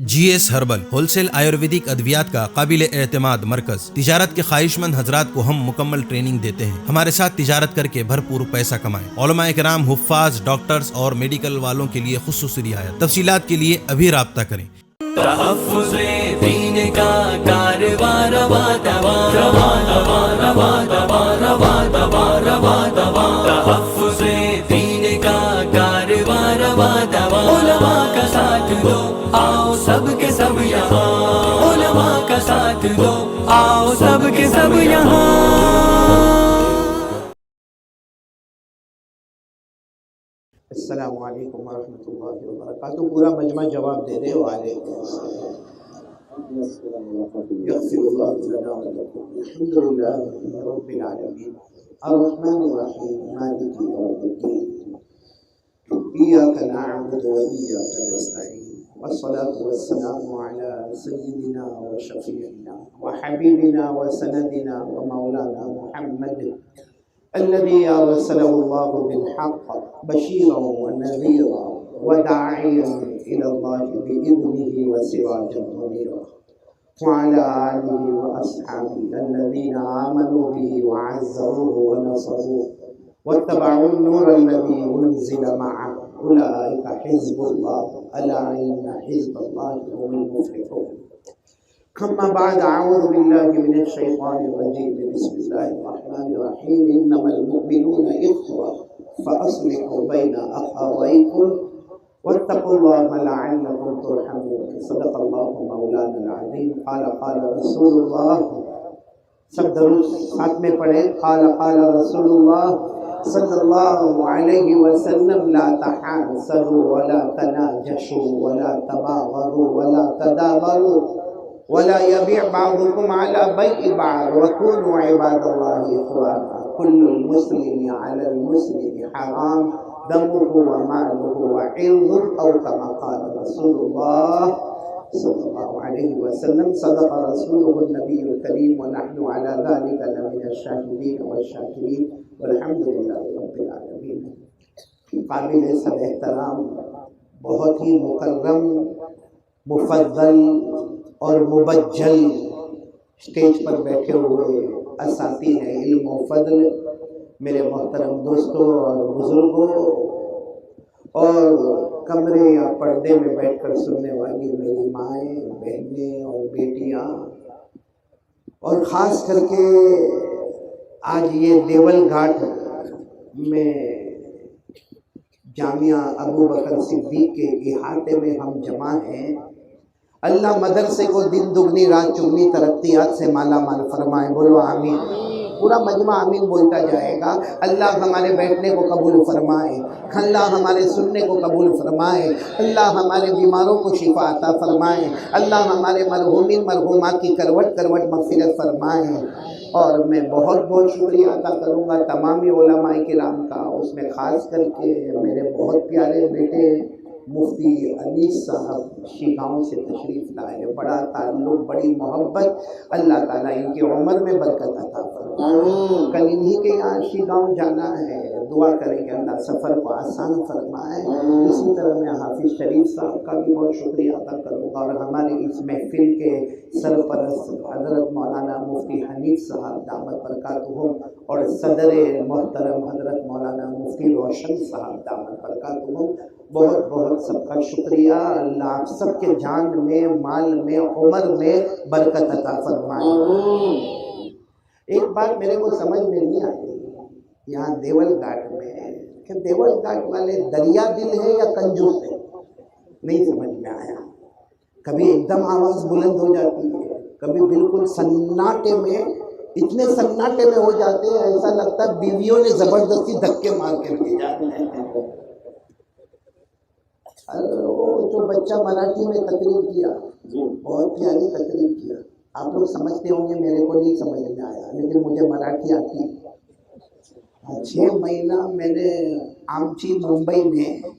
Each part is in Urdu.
جی S herbal wholesale Ayurvedic ادویات کا قابل اعتماد مرکز۔ تجارت کے خواہش مند حضرات کو ہم مکمل ٹریننگ دیتے ہیں۔ ہمارے ساتھ تجارت کر کے بھرپور پیسہ کمائیں۔ علماء کرام، حفاظ، ڈاکٹرز اور میڈیکل والوں کے لیے خصوصی رعایت۔ تفصیلات کے لیے ابھی رابطہ کریں۔ تحفظ دین کا کاروبار روا دوا روا دوا روا دوا روا دوا روا دوا تحفظ دین کا کاروبار روا دوا علماء کا ساتھ دو آؤ سب کے سب یہاں علماء کا ساتھ دو آؤ سب کے سب یہاں۔ السلام علیکم ورحمۃ اللہ وبرکاتہ۔ پورا مجمع جواب دے رہے ہو آلے یغفر اللہ لنا ولکم الحمد للہ رب العالمین الرحمن الرحیم مالک یوم الدین ایاک نعبد و ایاک نستعین والصلاة والسلام علی سیدنا و شفیعنا و حبیبنا و سندنا و مولانا محمد الذي أرسله الله بالحق بشيرا ونذيرا وداعيا إلى الله بإذنه وسراجا منيرا وعلى آله وأصحابه الذين آمنوا به وعزروه ونصروه واتبعوا النور الذي أنزل معه أولئك حزب الله ألا إن حزب الله هم المفلحون۔ أما بعد، أعوذ بالله من الشيطان الرجيم، بسم الله الرحمن الرحيم، إنما المؤمنون إخوة فأصلحوا بين أخويكم واتقوا الله لعلكم ترحمون۔ صدق الله مولانا العظيم۔ قال رسول الله، سب درود ساتھ میں پڑھیں۔ قال رسول الله صلی اللہ علیہ وسلم، لا تحاسدوا ولا تناجشوا ولا تباغضوا ولا تدابروا ولا يبيع بعضكم على بيع بعض وكونوا عباد الله إخوانا۔ كل المسلم على المسلم حرام دمه وماله وعرضه، أو كما قال رسول الله صلى الله عليه وسلم۔ صدق رسوله النبي الكريم ونحن على ذلك لمن الشاهدين والشاكرين والحمد لله رب العالمين۔ قابل سب احترام، بہت ہی مکرم، مفضل اور مبجل اسٹیج پر بیٹھے ہوئے اساتذہ علم و فضل، میرے محترم دوستوں اور بزرگوں، اور کمرے یا پردے میں بیٹھ کر سننے والی میری مائیں، بہنیں اور بیٹیاں، اور خاص کر کے آج یہ دیول گھاٹ میں جامعہ ابو بکر صدیق کے احاطے میں ہم جمع ہیں۔ اللہ مدرسے کو دن دگنی رات چگنی ترقیات سے مالا مال فرمائے، بولو آمین۔ پورا مجمع آمین بولتا جائے گا۔ اللہ ہمارے بیٹھنے کو قبول فرمائے، اللہ ہمارے سننے کو قبول فرمائے، اللہ ہمارے بیماروں کو شفا عطا فرمائے، اللہ ہمارے مرحومین مرحومات کی کروٹ کروٹ مغفرت فرمائے۔ اور میں بہت بہت شکریہ ادا کروں گا تمامی علماء کرام کا، اس میں خاص کر کے میرے بہت پیارے بیٹے مفتی انیس صاحب شیگاؤں سے تشریف لائے، بڑا تعلق، بڑی محبت، اللہ تعالیٰ ان کی عمر میں برکت عطا فرمائے۔ کل انہی کے یہاں شیگاؤں جانا ہے، دعا کریں کہ اللہ سفر کو آسان فرمائے۔ اسی طرح میں حافظ شریف صاحب کا بھی بہت شکریہ ادا کروں گا، اور ہمارے اس محفل کے سرپرست حضرت مولانا مفتی حنیف صاحب دامت برکاتہم، اور صدر محترم حضرت مولانا مفتی روشن صاحب دامت برکاتہم، بہت بہت سب کا شکریہ۔ اللہ آپ سب کے جان میں، مال میں، عمر میں برکت عطا فرمائے۔ ایک بات میرے کو سمجھ میں نہیں آتی یہاں دیول گھاٹ میں، کہ دیول گھاٹ والے دریا دل ہیں یا کنجوس ہیں، نہیں سمجھ میں آیا۔ کبھی ایک دم آواز بلند ہو جاتی ہے، کبھی بالکل سناٹے میں، اتنے سناٹے میں ہو جاتے ہیں ایسا لگتا ہے بیویوں نے زبردستی دھکے مار کے لے جاتے ہیں۔ وہ جو بچہ مراٹھی میں تقریر کیا، بہت پیاری تقریر کیا، آپ لوگ سمجھتے ہوں گے، میرے کو نہیں سمجھ میں آیا، لیکن مجھے مراٹھی آتی۔ 6 مہینہ میں نے آمچی ممبئی میں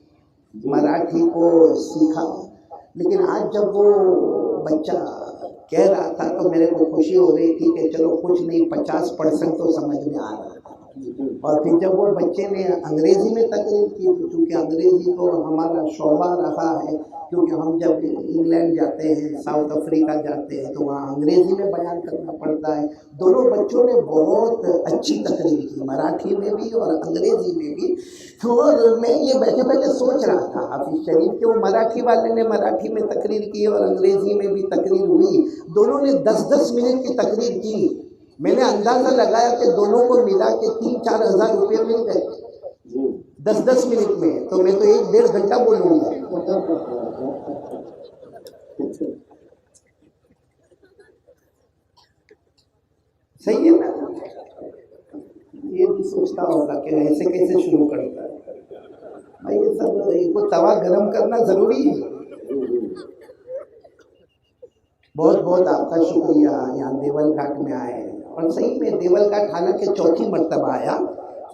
مراٹھی کو سیکھا، لیکن آج جب وہ بچہ کہہ رہا تھا تو میرے کو خوشی ہو رہی تھی کہ چلو کچھ نہیں، 50% تو سمجھ میں آ رہا تھا۔ اور پھر جب وہ بچے نے انگریزی میں تقریر کی، چونکہ انگریزی تو ہمارا شعبہ رہا ہے کیونکہ ہم جب انگلینڈ جاتے ہیں، ساؤتھ افریقہ جاتے ہیں تو وہاں انگریزی میں بیان کرنا پڑتا ہے۔ دونوں بچوں نے بہت اچھی تقریر کی، مراٹھی میں بھی اور انگریزی میں بھی۔ اور میں یہ بیٹھے بیٹھے سوچ رہا تھا حافظ شریف کہ وہ مراٹھی والے نے مراٹھی میں تقریر کی اور انگریزی میں بھی تقریر ہوئی، دونوں نے 10-10 منٹ کی تقریر کی۔ میں نے اندازہ لگایا کہ دونوں کو ملا کے 3-4 ہزار روپے مل گئے 10-10 منٹ میں، تو میں تو 1-1.5 گھنٹہ بولوں گا۔ صحیح ہے نا؟ یہ بھی سوچتا ہوگا کہ ایسے کیسے شروع کرتا ہے بھائی، یہ سب ایک کو توا گرم کرنا ضروری ہے۔ بہت بہت آپ کا شکریہ یہاں دیول گھاٹ میں آئے ہیں، اور صحیح میں دیول گھاٹ حالانکہ 4تھی مرتبہ آیا،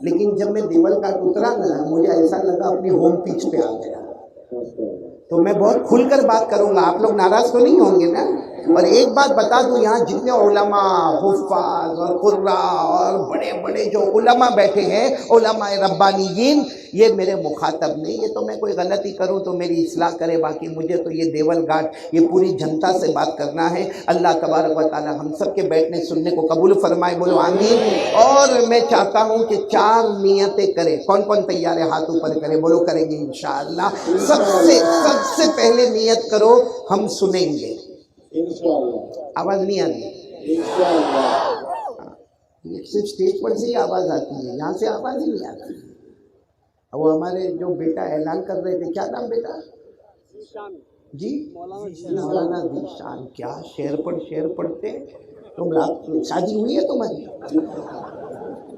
لیکن جب میں دیول گھاٹ اترا نا مجھے ایسا لگا اپنی ہوم پچ پہ آ گیا۔ تو میں بہت کھل کر بات کروں گا، آپ لوگ ناراض تو نہیں ہوں گے نا؟ اور ایک بات بتا دوں، یہاں جتنے علماء، حفاظ اور قراء اور بڑے بڑے جو علماء بیٹھے ہیں، علماء ربانیین، یہ میرے مخاطب نہیں، یہ تو میں کوئی غلطی کروں تو میری اصلاح کرے، باقی مجھے تو یہ دیول گھاٹ یہ پوری جنتا سے بات کرنا ہے۔ اللہ تبارک و تعالی ہم سب کے بیٹھنے سننے کو قبول فرمائے، بولو آمین۔ اور میں چاہتا ہوں کہ 4 نیتیں کریں۔ کون کون تیار ہے؟ ہاتھ اوپر کریں، بولو کریں گے انشاءاللہ۔ سب سے پہلے نیت کرو ہم سنیں گے، آواز نہیں آتی، صرف اسٹیج پر سے ہی آواز آتی ہے، یہاں سے آواز ہی نہیں آتی۔ وہ ہمارے جو بیٹا اعلان کر رہے تھے، کیا نام بیٹا جی؟ مولانا ذیشان۔ کیا شعر پڑھتے، تم شادی ہوئی ہے تمہاری؟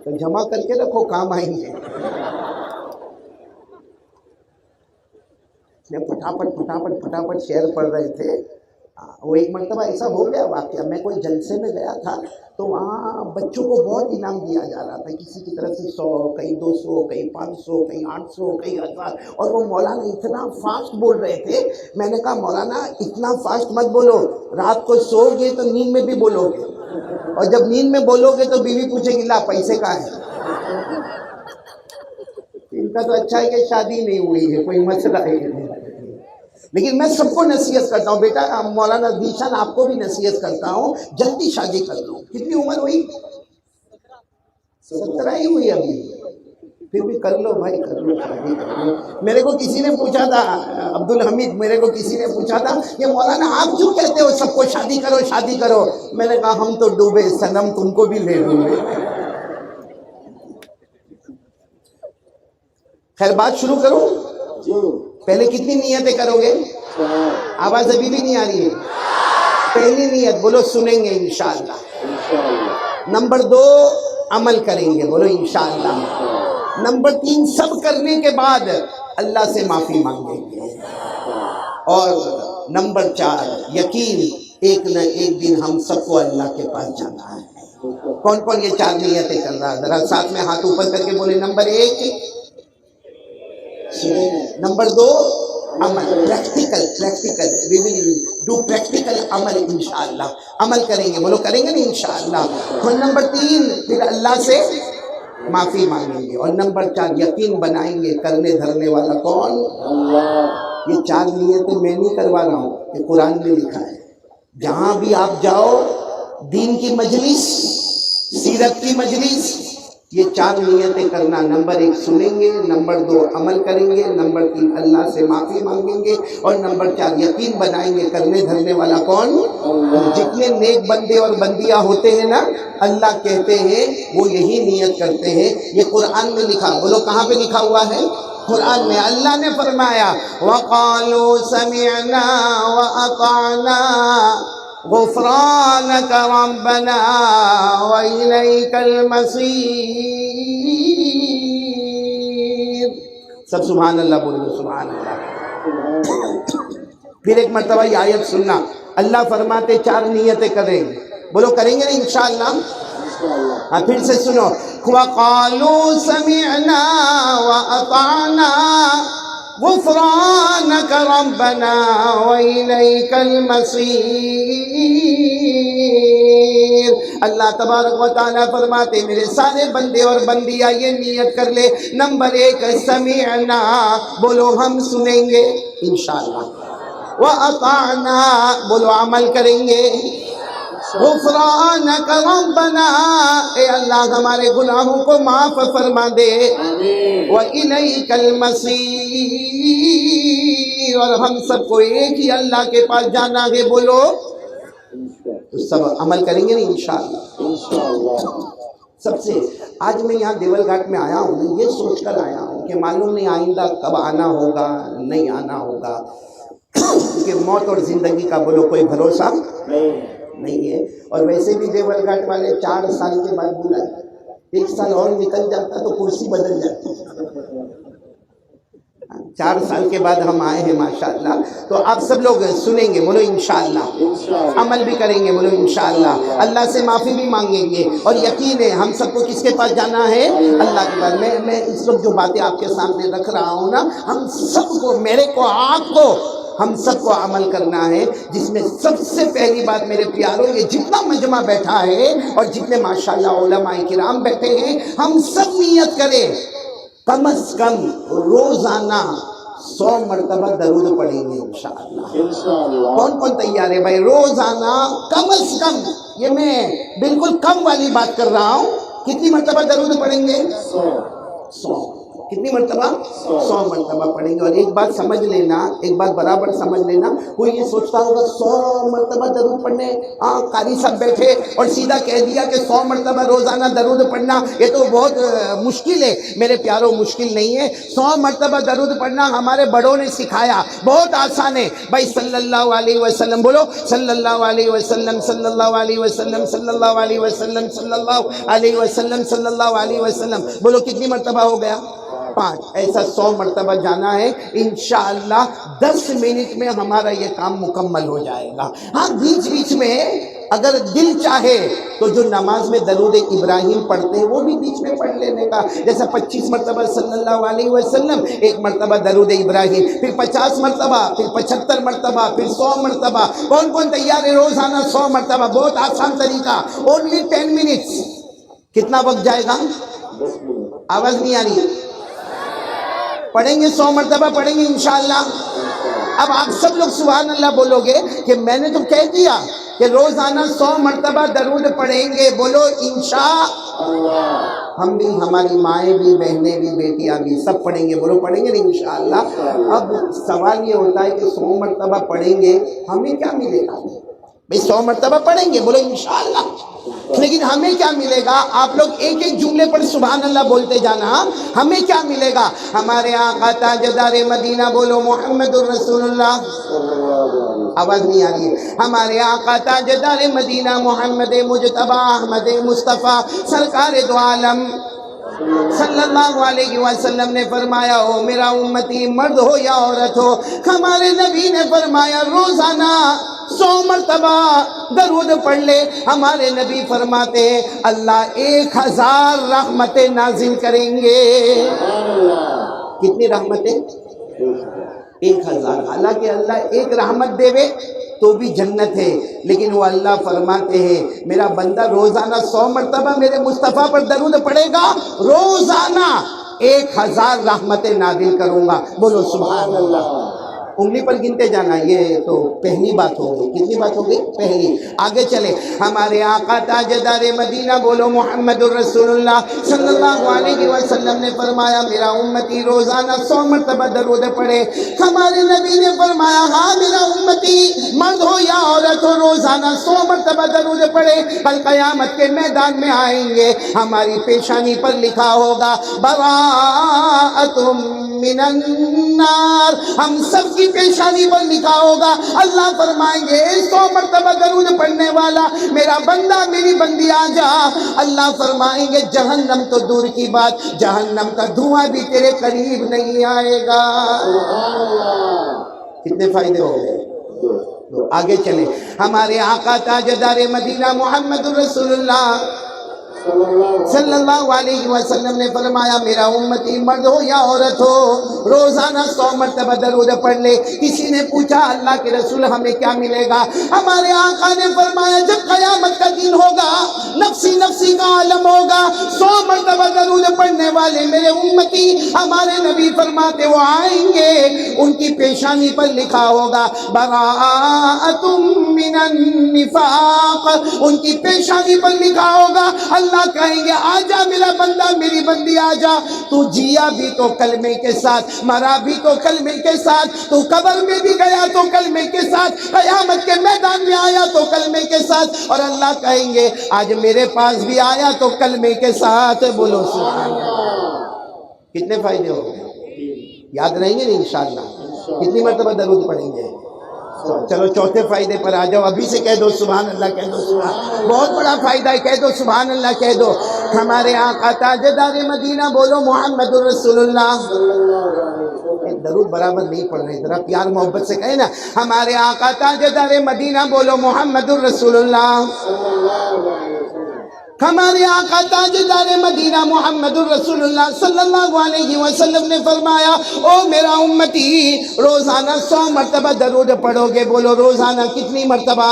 تو جمع کر کے رکھو، کام آئیں گے۔ پھٹاپٹ شعر پڑھ رہے تھے۔ وہ ایک مرتبہ ایسا ہو گیا واقعہ، میں کوئی جلسے میں گیا تھا تو وہاں بچوں کو بہت انعام دیا جا رہا تھا، کسی کی طرف سے 100، کہیں 200، کہیں 500، کہیں 800، کہیں 1000، اور وہ مولانا اتنا فاسٹ بول رہے تھے۔ میں نے کہا مولانا اتنا فاسٹ مت بولو، رات کو سو گے تو نیند میں بھی بولو گے، اور جب نیند میں بولو گے تو بیوی پوچھے گی لا پیسے کہاں ہے؟ ان کا تو اچھا ہے کہ شادی نہیں ہوئی ہے، کوئی مسئلہ ہے نہیں۔ لیکن میں سب کو نصیحت کرتا ہوں، بیٹا مولانا ذیشان آپ کو بھی نصیحت کرتا ہوں، جلدی شادی کر لو۔ کتنی عمر ہوئی؟ 17 ہی ہوئی ابھی، پھر بھی کر لو بھائی، کر لو شادی کر لو۔ میرے کو کسی نے پوچھا تھا، عبدالحمید، میرے کو کسی نے پوچھا تھا کہ مولانا آپ کیوں کہتے ہو سب کو شادی کرو شادی کرو؟ میں نے کہا ہم تو ڈوبے صنم، تم کو بھی لے ڈوبے۔ خیر بات شروع کروں؟ پہلے کتنی نیتیں کرو گے؟ آواز ابھی بھی نہیں آ رہی ہے؟ پہلی نیت بولو سنیں گے انشاءاللہ۔ نمبر 2 عمل کریں گے، بولو انشاءاللہ۔ نمبر 3 سب کرنے کے بعد اللہ سے معافی مانگیں گے۔ اور نمبر 4 یقین ایک نہ ایک دن ہم سب کو اللہ کے پاس جانا ہے۔ کون کون یہ 4 نیتیں کر رہا ہے؟ ذرا ساتھ میں ہاتھ اوپر کر کے بولے نمبر 1 نمبر 2 عمل، practical we will do practical عمل انشاءاللہ، عمل کریں گے، بولو کریں گے نا انشاءاللہ۔ اور نمبر 3 پھر اللہ سے معافی مانگیں گے، اور نمبر 4 یقین بنائیں گے کرنے دھرنے والا کون؟ اللہ۔ یہ 4 نیتیں میں نہیں کروا رہا ہوں، یہ قرآن میں لکھا ہے۔ جہاں بھی آپ جاؤ، دین کی مجلس، سیرت کی مجلس، یہ 4 نیتیں کرنا۔ نمبر 1 سنیں گے، نمبر 2 عمل کریں گے، نمبر 3 اللہ سے معافی مانگیں گے، اور نمبر 4 یقین بنائیں گے کرنے دھرنے والا کون؟ جتنے نیک بندے اور بندیاں ہوتے ہیں نا، اللہ کہتے ہیں وہ یہی نیت کرتے ہیں۔ یہ قرآن میں لکھا، بولو کہاں پہ لکھا ہوا ہے؟ قرآن میں۔ اللہ نے فرمایا وَقَالُوا سَمِعْنَا وَأَطَعْنَا غفرانک ربنا وإلیک المصیر۔ سب سبحان اللہ بولو، سبحان اللہ۔ پھر ایک مرتبہ یہ آیت سننا، اللہ فرماتے 4 نیتیں کریں، بولو کریں گے نا انشاءاللہ؟ ہاں پھر سے سنو، وَقَالُوا سَمِعْنَا وَأَطَعْنَا غفرانک ربنا وإلیک المصیر۔ اللہ تبارک و تعالیٰ فرماتے میرے سارے بندے اور بندیاں یہ نیت کر لے، نمبر 1 سمعنا، بولو ہم سنیں گے انشاءاللہ۔ وَأَطَعْنَا، بولو عمل کریں گے. غفرانک ربنا، اے اللہ ہمارے گناہوں کو معاف فرما دے. وَإِلَيْكَ الْمَصِيرُ، اور ہم سب کو ایک ہی اللہ کے پاس جانا ہے. بولو تو سب عمل کریں گے نا انشاءاللہ. سب سے آج میں یہاں دیول گھاٹ میں آیا ہوں، یہ سوچ کر آیا ہوں کہ معلوم نہیں آئندہ کب آنا ہوگا نہیں آنا ہوگا، کیونکہ موت اور زندگی کا بولو کوئی بھروسہ نہیں ہے. اور ویسے بھی دیول گھاٹ والے 4 سال کے بعد بلائے، 1 سال اور نکل جاتا تو کرسی بدل جاتی. 4 سال کے بعد ہم آئے ہیں ماشاءاللہ. تو آپ سب لوگ سنیں گے، بولو انشاءاللہ. عمل بھی کریں گے، بولو انشاءاللہ. اللہ سے معافی بھی مانگیں گے. اور یقین ہے ہم سب کو کس کے پاس جانا ہے؟ اللہ کے پاس. میں اس وقت جو باتیں آپ کے سامنے رکھ رہا ہوں نا، ہم سب کو، میرے کو، آپ کو، ہم سب کو عمل کرنا ہے. جس میں سب سے پہلی بات میرے پیاروں، یہ جتنا مجمع بیٹھا ہے اور جتنے ماشاءاللہ علماء کرام بیٹھے ہیں، ہم سب نیت کریں کم از کم روزانہ 100 مرتبہ درود پڑھیں گے انشاءاللہ. کون کون تیار ہے بھائی؟ روزانہ کم از کم، یہ میں بالکل کم والی بات کر رہا ہوں. کتنی مرتبہ درود پڑھیں گے؟ 100. کتنی مرتبہ؟ 100 مرتبہ پڑھیں گے. اور ایک بات سمجھ لینا، ایک بات برابر سمجھ لینا، کوئی یہ سوچتا ہوگا 100 مرتبہ درود پڑھنے، قاری صاحب بیٹھے اور سیدھا کہہ دیا کہ 100 مرتبہ روزانہ درود پڑھنا یہ تو بہت مشکل ہے. میرے پیاروں مشکل نہیں ہے. 100 مرتبہ درود پڑھنا ہمارے بڑوں نے سکھایا، بہت آسان ہے بھائی. صلی اللہ علیہ وسلم، بولو صلی اللہ علیہ وسلم، صلی اللہ علیہ وسلم، صلی اللہ علیہ وسلم، صلی اللہ علیہ وسلم، صلی اللہ علیہ وسلم. بولو کتنی مرتبہ ہو گیا؟ 5. ایسا 100 مرتبہ جانا ہے انشاءاللہ. 10 منٹ میں ہمارا یہ کام مکمل ہو جائے گا. ہاں بیچ بیچ میں اگر دل چاہے تو جو نماز میں درود ابراہیم پڑھتے ہیں وہ بھی بیچ میں پڑھ لینے کا، جیسا 25 مرتبہ صلی اللہ علیہ وسلم، 1 مرتبہ درود ابراہیم، پھر 50 مرتبہ، پھر 75 مرتبہ، پھر 100 مرتبہ. کون کون تیار ہے روزانہ 100 مرتبہ؟ بہت آسان طریقہ، اونلی 10 منٹس. کتنا وقت جائے گا؟ آواز نہیں آ رہی ہے؟ پڑھیں گے 100 مرتبہ پڑھیں گے انشاءاللہ. اب آپ سب لوگ سبحان اللہ بولو گے کہ میں نے تو کہہ دیا کہ روزانہ 100 مرتبہ درود پڑھیں گے. بولو انشاءاللہ. ہم بھی، ہماری مائیں بھی، بہنیں بھی، بیٹیاں بھی، سب پڑھیں گے. بولو پڑھیں گے انشاءاللہ. اب سوال یہ ہوتا ہے کہ 100 مرتبہ پڑھیں گے ہمیں کیا ملے گا؟ بھئی 100 مرتبہ پڑھیں گے، بولو انشاءاللہ، لیکن ہمیں کیا ملے گا؟ آپ لوگ ایک ایک جملے پر سبحان اللہ بولتے جانا. ہمیں کیا ملے گا؟ ہمارے آقا تاجدار مدینہ، بولو محمد الرسول اللہ. آواز نہیں آ رہی ہے. ہمارے آقا تاجدار مدینہ محمد مجتبی احمد مصطفیٰ سرکار دو عالم صلی اللہ علیہ وسلم نے فرمایا، ہو میرا امتی مرد ہو یا عورت ہو، ہمارے نبی نے فرمایا روزانہ 100 مرتبہ درود پڑھ لے. ہمارے نبی فرماتے ہیں اللہ 1000 رحمتیں نازل کریں گے. کتنی رحمتیں؟ 1000. حالانکہ اللہ ایک رحمت دے وے تو بھی جنت ہے، لیکن وہ اللہ فرماتے ہیں میرا بندہ روزانہ 100 مرتبہ میرے مصطفیٰ پر درود پڑھے گا، روزانہ 1000 رحمتیں نازل کروں گا. بولو سبحان اللہ. انگلی پر گنتے جانا. یہ تو پہلی بات ہوگی. کتنی بات ہوگی؟ پہلی. آگے چلے. ہمارے آقا تاجدار مدینہ، بولو محمد الرسول اللہ صلی اللہ علیہ وسلم نے فرمایا میرا امتی روزانہ 100 مرتبہ درود پڑھے. ہمارے نبی نے فرمایا ہاں میرا امتی مرد ہو یا عورت ہو روزانہ 100 مرتبہ درود پڑھے. کل قیامت کے میدان میں آئیں گے، ہماری پیشانی پر لکھا ہوگا براءۃ من النار. ہم سب کی پیشانی پر لکھا ہوگا. اللہ فرمائیں گے 100 مرتبہ درود پڑھنے والا میرا بندہ میری بندی آ جا. اللہ فرمائیں گے جہنم تو دور کی بات، جہنم کا دھواں بھی تیرے قریب نہیں آئے گا. کتنے فائدے ہو گئے؟ تو آگے چلے. ہمارے آقا تاجدار مدینہ محمد رسول اللہ صلی اللہ علیہ وسلم نے فرمایا میرا امتی مرد ہو یا عورت ہو روزانہ 100 مرتبہ درود پڑھ لے۔ کسی نے پوچھا اللہ کے رسول ہمیں کیا ملے گا؟ ہمارے آقا نے فرمایا جب قیامت کا دن ہوگا، نفسی نفسی کا عالم ہوگا، 100 مرتبہ درود پڑھنے والے میرے امتی، ہمارے نبی فرماتے وہ آئیں گے، ان کی پیشانی پر لکھا ہوگا براءۃ من النفاق، ان کی پیشانی پر لکھا ہوگا اللہ کہیں گے آجا میرا بندہ میری بندی آجا، تو جیا بھی تو کلمے کے ساتھ، مرا بھی تو کلمے کے ساتھ، تو قبر میں بھی گیا تو کلمے کے ساتھ، قیامت کے میدان میں آیا تو کلمے کے ساتھ، اور اللہ کہیں گے آج میرے پاس بھی آیا تو کلمے کے ساتھ۔ بولو سبحان اللہ۔ کتنے فائدے ہو گئے؟ یاد رہیں گے نا انشاءاللہ؟ کتنی مرتبہ درود پڑھیں گے؟ چلو چوتھے فائدے پر آ جاؤ، ابھی سے کہہ دو سبحان اللہ، کہہ دو سبحان، بہت بڑا فائدہ ہے، کہہ دو سبحان اللہ، کہہ دو۔ ہمارے آقا تاجدار مدینہ بولو محمد الرسول اللہ۔ درود برابر نہیں پڑھ رہے، ذرا پیار محبت سے کہیں نا، ہمارے آقا تاجدار مدینہ بولو محمد الرسول اللہ۔ ہمارے آقا تاجدار مدینہ محمد الرسول اللہ صلی اللہ علیہ وسلم نے فرمایا او میرا امتی روزانہ 100 مرتبہ درود پڑھو گے۔ بولو روزانہ کتنی مرتبہ؟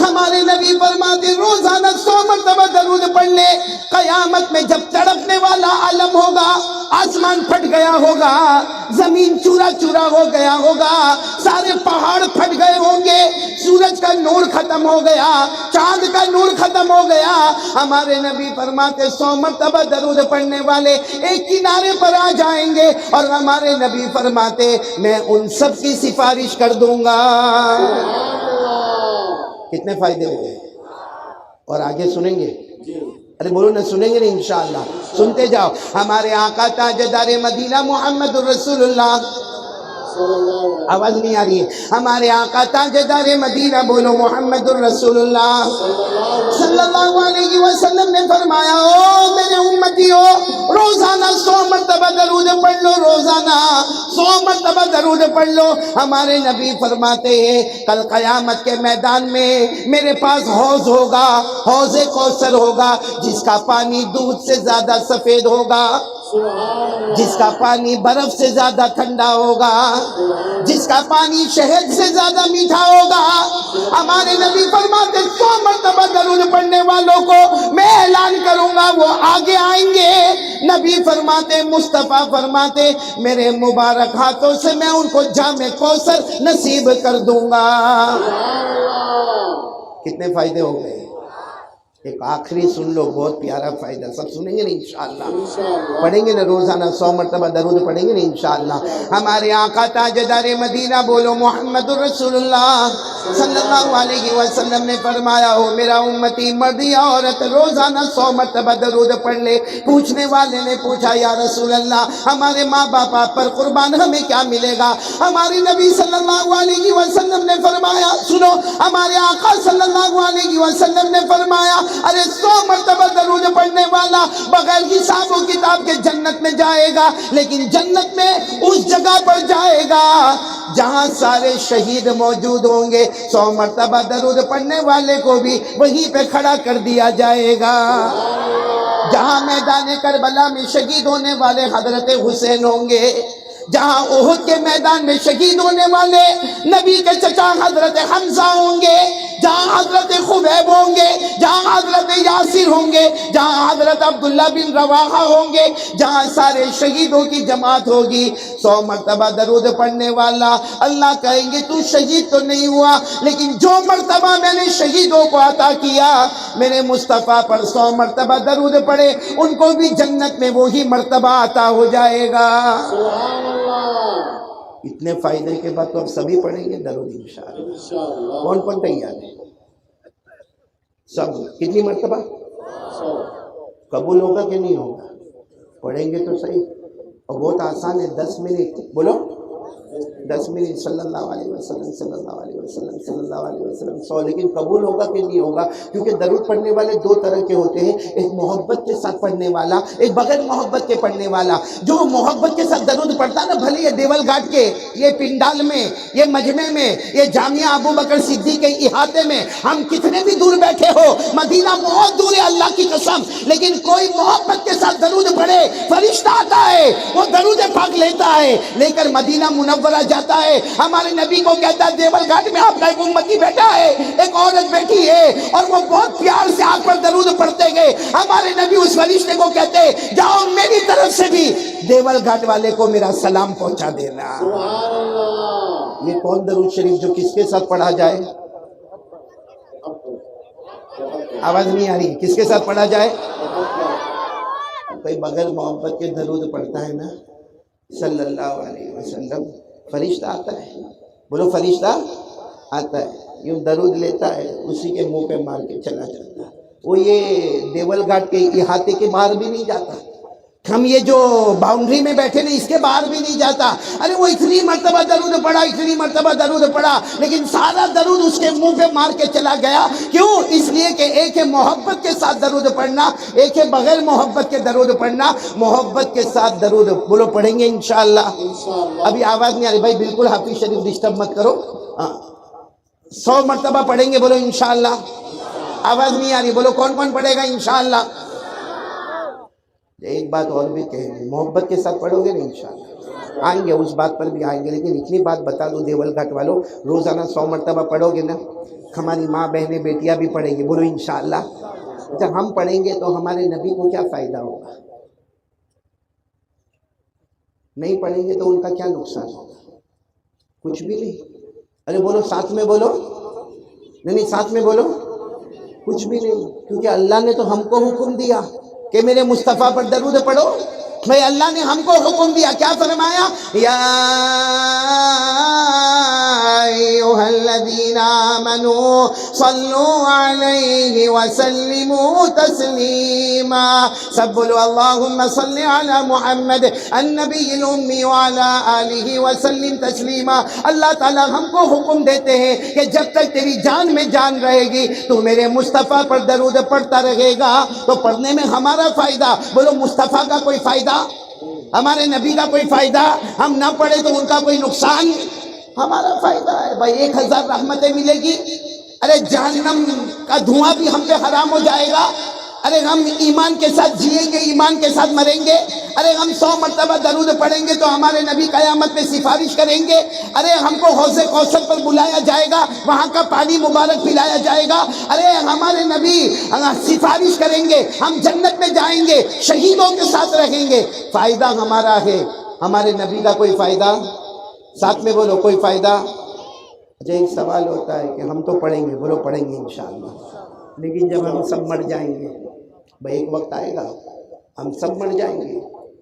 ہمارے نبی فرماتے روزانہ 100 مرتبہ درود پڑھ لے، قیامت میں جب تڑپنے والا عالم ہوگا، آسمان پھٹ گیا ہوگا، زمین چورا چورا ہو گیا ہوگا، سارے پہاڑ پھٹ گئے ہوں گے، سورج کا نور ختم ہو گیا، چاند کا نور ختم ہو گیا، ہمارے نبی فرماتے 100 مرتبہ درود پڑھنے والے ایک کنارے پر آ جائیں گے، اور ہمارے نبی فرماتے میں ان سب کی سفارش کر دوں گا۔ کتنے فائدے ہوئے؟ اور آگے سنیں گے؟ ارے بولو نہ، سنیں گے نہیں انشاءاللہ؟ سنتے جاؤ۔ ہمارے آقا تاجدار مدینہ محمد الرسول اللہ، آواز نہیں آ رہی ہے، ہمارے آقا تاجدار مدینہ بولو محمد الرسول اللہ صلی اللہ علیہ وسلم نے فرمایا او میرے امتیو روزانہ 100 مرتبہ درود پڑھ لو، روزانہ 100 مرتبہ درود پڑھ لو۔ ہمارے نبی فرماتے ہیں کل قیامت کے میدان میں میرے پاس حوض ہوگا، حوض کوثر ہوگا، جس کا پانی دودھ سے زیادہ سفید ہوگا، جس کا پانی برف سے زیادہ ٹھنڈا ہوگا، جس کا پانی شہد سے زیادہ میٹھا ہوگا۔ ہمارے نبی فرماتے 100 مرتبہ درود پڑھنے والوں کو میں اعلان کروں گا وہ آگے آئیں گے۔ نبی فرماتے مصطفیٰ فرماتے میرے مبارک ہاتھوں سے میں ان کو جام کوثر نصیب کر دوں گا۔ کتنے فائدے ہو گئے؟ ایک آخری سن لو، بہت پیارا فائدہ، سب سنیں گے نا انشاءاللہ؟ پڑھیں گے نا روزانہ 100 مرتبہ درود پڑھیں گے نا انشاءاللہ؟ ہمارے آقا تاجدار مدینہ بولو محمد الرسول اللہ صلی اللہ علیہ وسلم نے فرمایا ہو میرا امتی مرد یا عورت روزانہ 100 مرتبہ درود پڑھ لے۔ پوچھنے والے نے پوچھا یا رسول اللہ ہمارے ماں باپ پر قربان ہمیں کیا ملے گا؟ ہمارے نبی صلی اللہ علیہ وسلم نے فرمایا سنو، ہمارے آقا صلی اللہ علیہ وسلم نے فرمایا ارے 100 مرتبہ درود پڑھنے والا بغیر حساب و کتاب کے جنت میں جائے گا، لیکن جنت میں اس جگہ پر جائے گا جہاں سارے شہید موجود ہوں گے۔ 100 مرتبہ درود پڑھنے والے کو بھی وہیں پہ کھڑا کر دیا جائے گا جہاں میدان کربلا میں شہید ہونے والے حضرت حسین ہوں گے، جہاں احد کے میدان میں شہید ہونے والے نبی کے چچا حضرت حمزہ ہوں گے، جہاں حضرت خبیب ہوں گے، جہاں حضرت یاسر ہوں گے، جہاں حضرت عبداللہ بن رواحہ ہوں گے، جہاں سارے شہیدوں کی جماعت ہوگی۔ 100 مرتبہ درود پڑھنے والا اللہ کہیں گے تو شہید تو نہیں ہوا، لیکن جو مرتبہ میں نے شہیدوں کو عطا کیا میرے مصطفیٰ پر 100 مرتبہ درود پڑھے ان کو بھی جنت میں وہی مرتبہ عطا ہو جائے گا۔ اتنے فائدے کے بعد تو اب سبھی پڑھیں گے درود انشاءاللہ۔ کون کون تیار ہے؟ سب کتنی مرتبہ؟ قبول ہوگا کہ نہیں ہوگا؟ پڑھیں گے تو صحیح، اور بہت آسان ہے، 10 منٹ بولو 10 منٹ صلی اللہ علیہ وسلم صلی اللہ علیہ وسلم صلی اللہ علیہ وسلم 100، لیکن قبول ہوگا کہ نہیں ہوگا؟ کیونکہ درود پڑھنے والے دو طرح کے ہوتے ہیں، ایک محبت کے ساتھ پڑھنے والا، ایک بغیر محبت کے پڑھنے والا۔ جو محبت کے ساتھ درود پڑھتا نا، بھلے یہ دیول گھاٹ کے، یہ پنڈال میں، یہ مجمع میں، یہ جامعہ ابو بکر صدیق کے احاطے میں ہم کتنے بھی دور بیٹھے ہو، مدینہ بہت دور ہے اللہ کی قسم، لیکن کوئی محبت کے ساتھ درود پڑھے، فرشتہ آتا ہے، وہ درود پاک لیتا ہے، لے کر مدینہ منورہ جاتا ہے۔ ہمارے نبی کو کہتا ہے دیول گھاٹ میں آپ کا ایک امتی بیٹھا ہے، ایک عورت بیٹھی ہے، اور وہ بہت پیار سے آگ پر درود پڑھتے گئے۔ ہمارے نبی اس فرشتے کو کہتے جاؤ میری طرف سے بھی دیول گھاٹ والے کو میرا سلام پہنچا دینا۔ یہ کون درود شریف جو کس کے ساتھ پڑھا جائے؟ آواز نہیں آ رہی، کس کے ساتھ پڑھا جائے؟ کوئی بغیر محبت کے درود پڑھتا ہے نا صلی اللہ علیہ وسلم، فرشتہ آتا ہے، بولو فرشتہ آتا ہے، یوں درود لیتا ہے، اسی کے منہ پہ مار کے چلا جاتا ہے۔ وہ یہ دیول گھاٹ کے احاطے کے باہر بھی نہیں جاتا، ہم یہ جو باؤنڈری میں بیٹھے نا اس کے باہر بھی نہیں جاتا۔ ارے وہ اتنی مرتبہ درود پڑھا، اتنی مرتبہ درود پڑھا، لیکن سارا درود اس کے منہ پہ مار کے چلا گیا۔ کیوں؟ اس لیے کہ ایک ہے محبت کے ساتھ درود پڑھنا، ایک ہے بغیر محبت کے درود پڑھنا۔ محبت کے ساتھ درود بولو پڑھیں گے انشاءاللہ۔ ابھی آواز نہیں آ رہی بھائی، بالکل حافظ شریف ڈسٹرب مت کرو۔ 100 مرتبہ پڑھیں گے، بولو انشاءاللہ۔ آواز نہیں آ رہی، بولو کون کون پڑھے گا انشاءاللہ۔ ایک بات اور بھی کہیں گے، محبت کے ساتھ پڑھو گے نا انشاءاللہ، آئیں گے اس بات پر بھی آئیں گے، لیکن اتنی بات بتا دو دیول گھاٹ والوں، روزانہ 100 مرتبہ پڑھو گے نا، ہماری ماں بہنیں بیٹیاں بھی پڑھیں گے، بولو انشاءاللہ۔ جب ہم پڑھیں گے تو ہمارے نبی کو کیا فائدہ ہوگا؟ نہیں پڑھیں گے تو ان کا کیا نقصان ہوگا؟ کچھ بھی نہیں۔ ارے بولو ساتھ میں، بولو نہیں ساتھ میں بولو، کچھ بھی نہیں، کیونکہ اللہ نے تو ہم کو حکم دیا کہ میرے مصطفیٰ پر درود پڑھو۔ بھائی اللہ نے ہم کو حکم دیا، کیا فرمایا؟ یا ایھا الذین آمنوا صلوا علیہ وسلموا تسلیما۔ سب بولو اللہم صل علی محمد النبی الامی وعلی آلہ وسلم تسلیما۔ اللہ تعالیٰ ہم کو حکم دیتے ہیں کہ جب تک تیری جان میں جان رہے گی تو میرے مصطفیٰ پر درود پڑھتا رہے گا۔ تو پڑھنے میں ہمارا فائدہ، بولو مصطفیٰ کا کوئی فائدہ، ہمارے نبی کا کوئی فائدہ، ہم نہ پڑھے تو ان کا کوئی نقصان، ہمارا فائدہ ہے۔ بھائی 1000 رحمتیں ملے گی، ارے جہنم کا دھواں بھی ہم پہ حرام ہو جائے گا۔ ارے ہم ایمان کے ساتھ جئیں گے، ایمان کے ساتھ مریں گے۔ ارے ہم 100 مرتبہ درود پڑھیں گے تو ہمارے نبی قیامت میں سفارش کریں گے۔ ارے ہم کو حوض کوثر پر بلایا جائے گا، وہاں کا پانی مبارک پلایا جائے گا۔ ارے ہمارے نبی سفارش کریں گے، ہم جنت میں جائیں گے، شہیدوں کے ساتھ رہیں گے۔ فائدہ ہمارا ہے، ہمارے نبی کا کوئی فائدہ؟ ساتھ میں بولو کوئی فائدہ؟ اچھا ایک سوال ہوتا ہے کہ ہم تو پڑھیں گے، بولو پڑھیں گے انشاءاللہ، لیکن جب ہم سب مر جائیں گے، بھائی ایک وقت آئے گا ہم سب مر جائیں گے،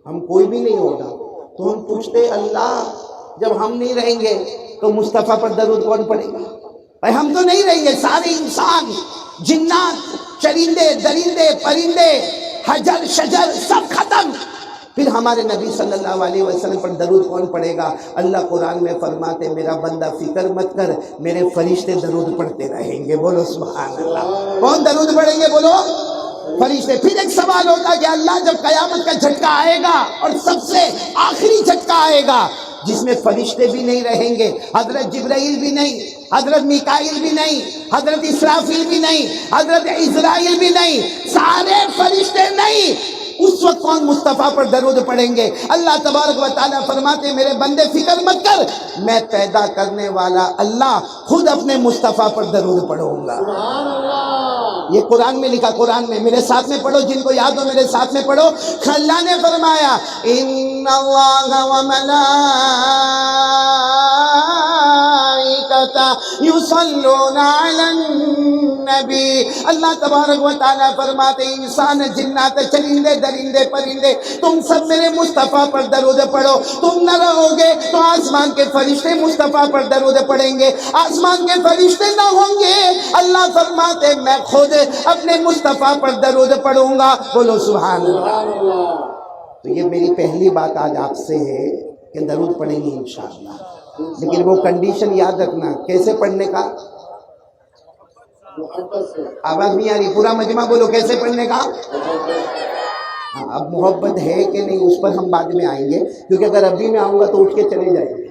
ہم کوئی بھی نہیں ہوگا، تو ہم پوچھتے اللہ جب ہم نہیں رہیں گے تو مصطفیٰ پر درود کون پڑے گا؟ بھائی ہم تو نہیں رہیں گے، سارے انسان، جنات، چرندے، درندے، پرندے، حجر شجر سب ختم، پھر ہمارے نبی صلی اللہ علیہ وسلم پر درود کون پڑھے گا؟ اللہ قرآن میں فرماتے میرا بندہ فکر مت کر، میرے فرشتے درود پڑھتے رہیں گے، بولو سبحان اللہ۔ کون درود پڑھیں گے؟ بولو فرشتے۔ پھر ایک سوال ہوتا کہ اللہ جب قیامت کا جھٹکا آئے گا اور سب سے آخری جھٹکا آئے گا جس میں فرشتے بھی نہیں رہیں گے، حضرت جبرائیل بھی نہیں، حضرت میکائیل بھی نہیں، حضرت اسرافیل بھی نہیں، حضرت عزرائیل بھی نہیں، سارے فرشتے نہیں، اس وقت کون مصطفیٰ پر درود پڑھیں گے؟ اللہ تبارک و تعالیٰ فرماتے میرے بندے فکر مت کر، میں پیدا کرنے والا اللہ خود اپنے مصطفیٰ پر درود پڑھوں گا۔ یہ قرآن میں لکھا، قرآن میں، میرے ساتھ میں پڑھو، جن کو یاد ہو میرے ساتھ میں پڑھو۔ اللہ نے فرمایا ان اللہ و یصلون علی النبی۔ اللہ تبارک و تعالیٰ فرماتے انسان، جنات، چرندے، درندے، پرندے، تم سب میرے مصطفیٰ پر درود پڑھو۔ تم نہ رہو گے تو آسمان کے فرشتے مصطفیٰ پر درود پڑھیں گے، آسمان کے فرشتے نہ ہوں گے، اللہ فرماتے میں خود اپنے مصطفیٰ پر درود پڑھوں گا، بولو سبحان اللہ۔ تو یہ میری پہلی بات آج آپ سے ہے کہ درود پڑھیں گے انشاءاللہ۔ لیکن وہ کنڈیشن یاد رکھنا. کیسے پڑھنے کا؟ آواز نہیں آ رہی, پورا مجمع بولو کیسے پڑھنے کا. اب محبت ہے کہ نہیں اس پر ہم بعد میں آئیں گے, کیونکہ اگر ابھی میں آؤں گا تو اٹھ کے چلے جائیں گے,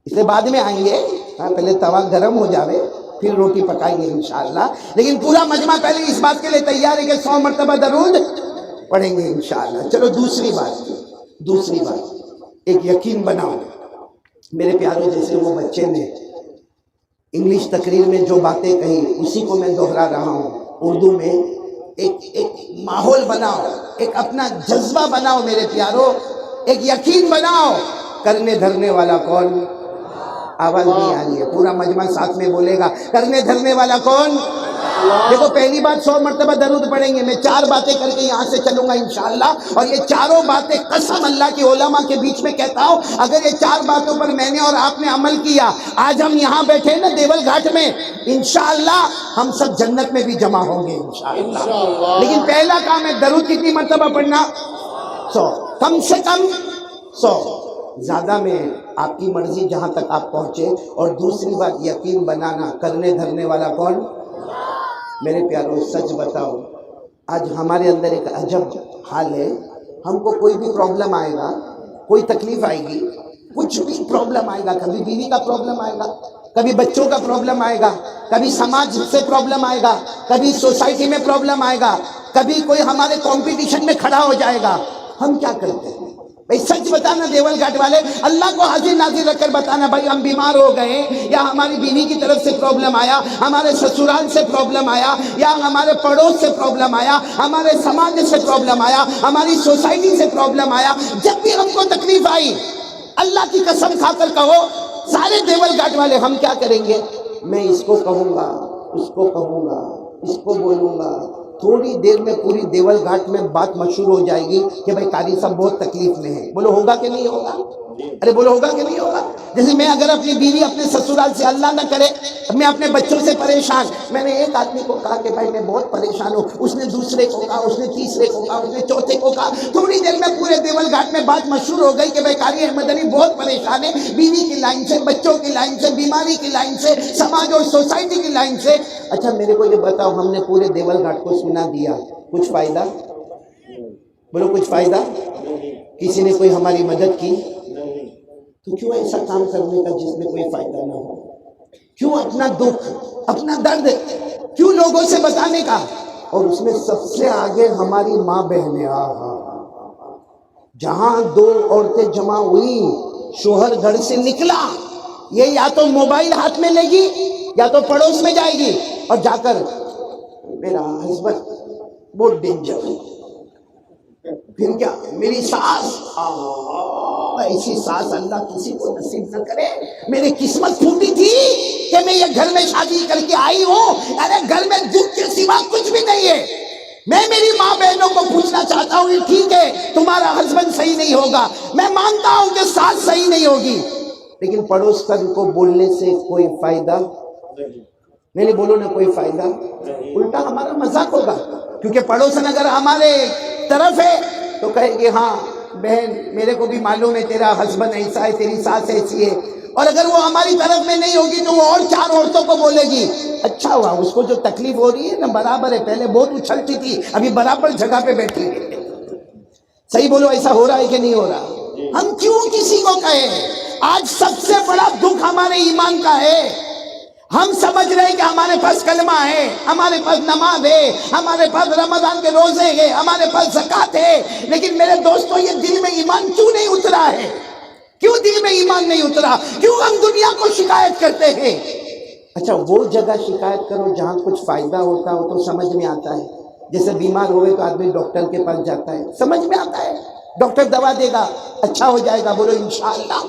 اس لیے بعد میں آئیں گے. پہلے توا گرم ہو جاوے پھر روٹی پکائیں گے انشاءاللہ. لیکن پورا مجمع پہلے اس بات کے لیے تیار ہے کہ 100 مرتبہ درود پڑھیں گے انشاءاللہ. چلو دوسری بات, ایک یقین بناؤ میرے پیاروں, جیسے وہ بچے نے انگلش تقریر میں جو باتیں کہی اسی کو میں دہرا رہا ہوں. اردو میں ایک ماحول بناؤ, ایک اپنا جذبہ بناؤ میرے پیاروں, ایک یقین بناؤ. کرنے دھرنے والا کون؟ آواز نہیں آ رہی ہے, پورا مجمع ساتھ میں بولے گا. کرنے دھرنے والا کون؟ دیکھو پہلی بات 100 مرتبہ درود پڑھیں گے. میں 4 باتیں کر کے یہاں سے چلوں گا انشاءاللہ, اور یہ چاروں باتیں قسم اللہ کی علماء کے بیچ میں کہتا ہوں, اگر یہ 4 باتوں پر میں نے اور آپ نے عمل کیا, آج ہم یہاں بیٹھے نا دیول گھاٹ میں, انشاءاللہ ہم سب جنت میں بھی جمع ہوں گے انشاءاللہ. لیکن پہلا کام ہے درود کتنی مرتبہ پڑھنا؟ 100, کم سے کم 100, زیادہ میں آپ کی مرضی جہاں تک آپ پہنچے. اور دوسری بات یقین بنانا, کرنے دھرنے والا کون؟ میرے پیاروں سچ بتاؤ, آج ہمارے اندر ایک عجب حال ہے. ہم کو کوئی بھی پرابلم آئے گا, کوئی تکلیف آئے گی, کچھ بھی پرابلم آئے گا, کبھی بیوی کا پرابلم آئے گا, کبھی بچوں کا پرابلم آئے گا, کبھی سماج سے پرابلم آئے گا, کبھی سوسائٹی میں پرابلم آئے گا, کبھی کوئی ہمارے کمپٹیشن میں کھڑا ہو جائے گا. ہم کیا کرتے ہیں بھائی؟ سچ بتانا دیول گھاٹ والے, اللہ کو حاضر ناظر رکھ کر بتانا, بھائی ہم بیمار ہو گئے, یا ہماری بیوی کی طرف سے پرابلم آیا, ہمارے سسرال سے پرابلم آیا, یا ہمارے پڑوس سے پرابلم آیا, ہمارے سماج سے پرابلم آیا, ہماری سوسائٹی سے پرابلم آیا. جب بھی ہم کو تکلیف آئی, اللہ کی قسم کھا کر کہو, سارے دیول گھاٹ والے ہم کیا کریں گے؟ میں اس کو کہوں گا, اس کو کہوں گا, اس کو بولوں گا. تھوڑی دیر میں پوری دیول گھاٹ میں بات مشہور ہو جائے گی کہ بھائی قاری صاحب بہت تکلیف میں ہے. بولو ہوگا کہ نہیں ہوگا؟ ارے بولو ہوگا کہ نہیں ہوگا؟ جیسے میں اگر اپنی بیوی اپنے سسرال سے اللہ نہ کرے, میں اپنے بچوں سے پریشان, میں نے ایک آدمی کو کہا کہ بھائی میں بہت پریشان ہوں, اس نے دوسرے کو کہا, اس نے تیسرے کو کہا, اس نے چوتھے کو کہا. تھوڑی دیر میں پورے دیول گھاٹ میں بات مشہور ہو گئی کہ بھائی قاری احمد علی بہت پریشان ہے, بیوی کی لائن سے, بچوں کی لائن سے, بیماری کی لائن سے, سماج اور سوسائٹی کی لائن سے. اچھا میرے کو یہ بتاؤ, ہم نے پورے دیول گھاٹ کو سنا دیا, کچھ فائدہ؟ بولو کچھ فائدہ؟ کسی نے کوئی ہماری مدد کی؟ تو کیوں ایسا کام کرنے کا جس میں کوئی فائدہ نہ ہو؟ کیوں اپنا دکھ, اپنا درد کیوں لوگوں سے بتانے کا؟ اور اس میں سب سے آگے ہماری ماں بہنیں. جہاں 2 عورتیں جمع ہوئی, شوہر گھر سے نکلا, یہ یا تو موبائل ہاتھ میں لے گی یا تو پڑوس میں جائے گی, اور جا کر میرا ہسبینڈ بہت ڈینجر, پھر کیا میری ساس, ایسی ساس اللہ کسی کو نصیب نہ کرے. میری قسمت پھوٹی تھی کہ میں یہ گھر میں شادی کر کے آئی ہوں. ارے گھر میں دکھ کے سوا کچھ بھی نہیں ہے. میں میری ماں بہنوں کو پوچھنا چاہتا ہوں, ٹھیک ہے تمہارا ہسبینڈ صحیح نہیں ہوگا, میں مانتا ہوں کہ ساس صحیح نہیں ہوگی, لیکن پڑوس کو بولنے سے کوئی فائدہ نہیں. بولو نا کوئی فائدہ, الٹا ہمارا مذاق ہوگا. کیونکہ پڑوسن اگر ہمارے طرف ہے تو کہے گی ہاں بہن میرے کو بھی معلوم ہے تیرا ہسبینڈ ایسا ہے, تیری ساس ایسی ہے. اور اگر وہ ہماری طرف میں نہیں ہوگی تو وہ اور 4 عورتوں کو بولے گی, اچھا ہوا اس کو جو تکلیف ہو رہی ہے نا برابر ہے, پہلے بہت اچھلتی تھی, ابھی برابر جگہ پہ بیٹھی ہے. صحیح بولو, ایسا ہو رہا ہے کہ نہیں ہو رہا؟ ہم کیوں کسی کو کہیں؟ آج سب سے بڑا دکھ ہمارے ایمان کا ہے. ہم سمجھ رہے ہیں کہ ہمارے پاس کلمہ ہے, ہمارے پاس نماز ہے, ہمارے پاس رمضان کے روزے ہیں, ہمارے پاس زکوٰۃ ہے, لیکن میرے دوستو یہ دل میں ایمان کیوں نہیں اترا ہے؟ کیوں دل میں ایمان نہیں اترا؟ کیوں ہم دنیا کو شکایت کرتے ہیں؟ اچھا وہ جگہ شکایت کرو جہاں کچھ فائدہ ہوتا ہو تو سمجھ میں آتا ہے. جیسے بیمار ہوئے تو آدمی ڈاکٹر کے پاس جاتا ہے, سمجھ میں آتا ہے, ڈاکٹر دوا دے گا, اچھا ہو جائے گا, بولو انشاءاللہ.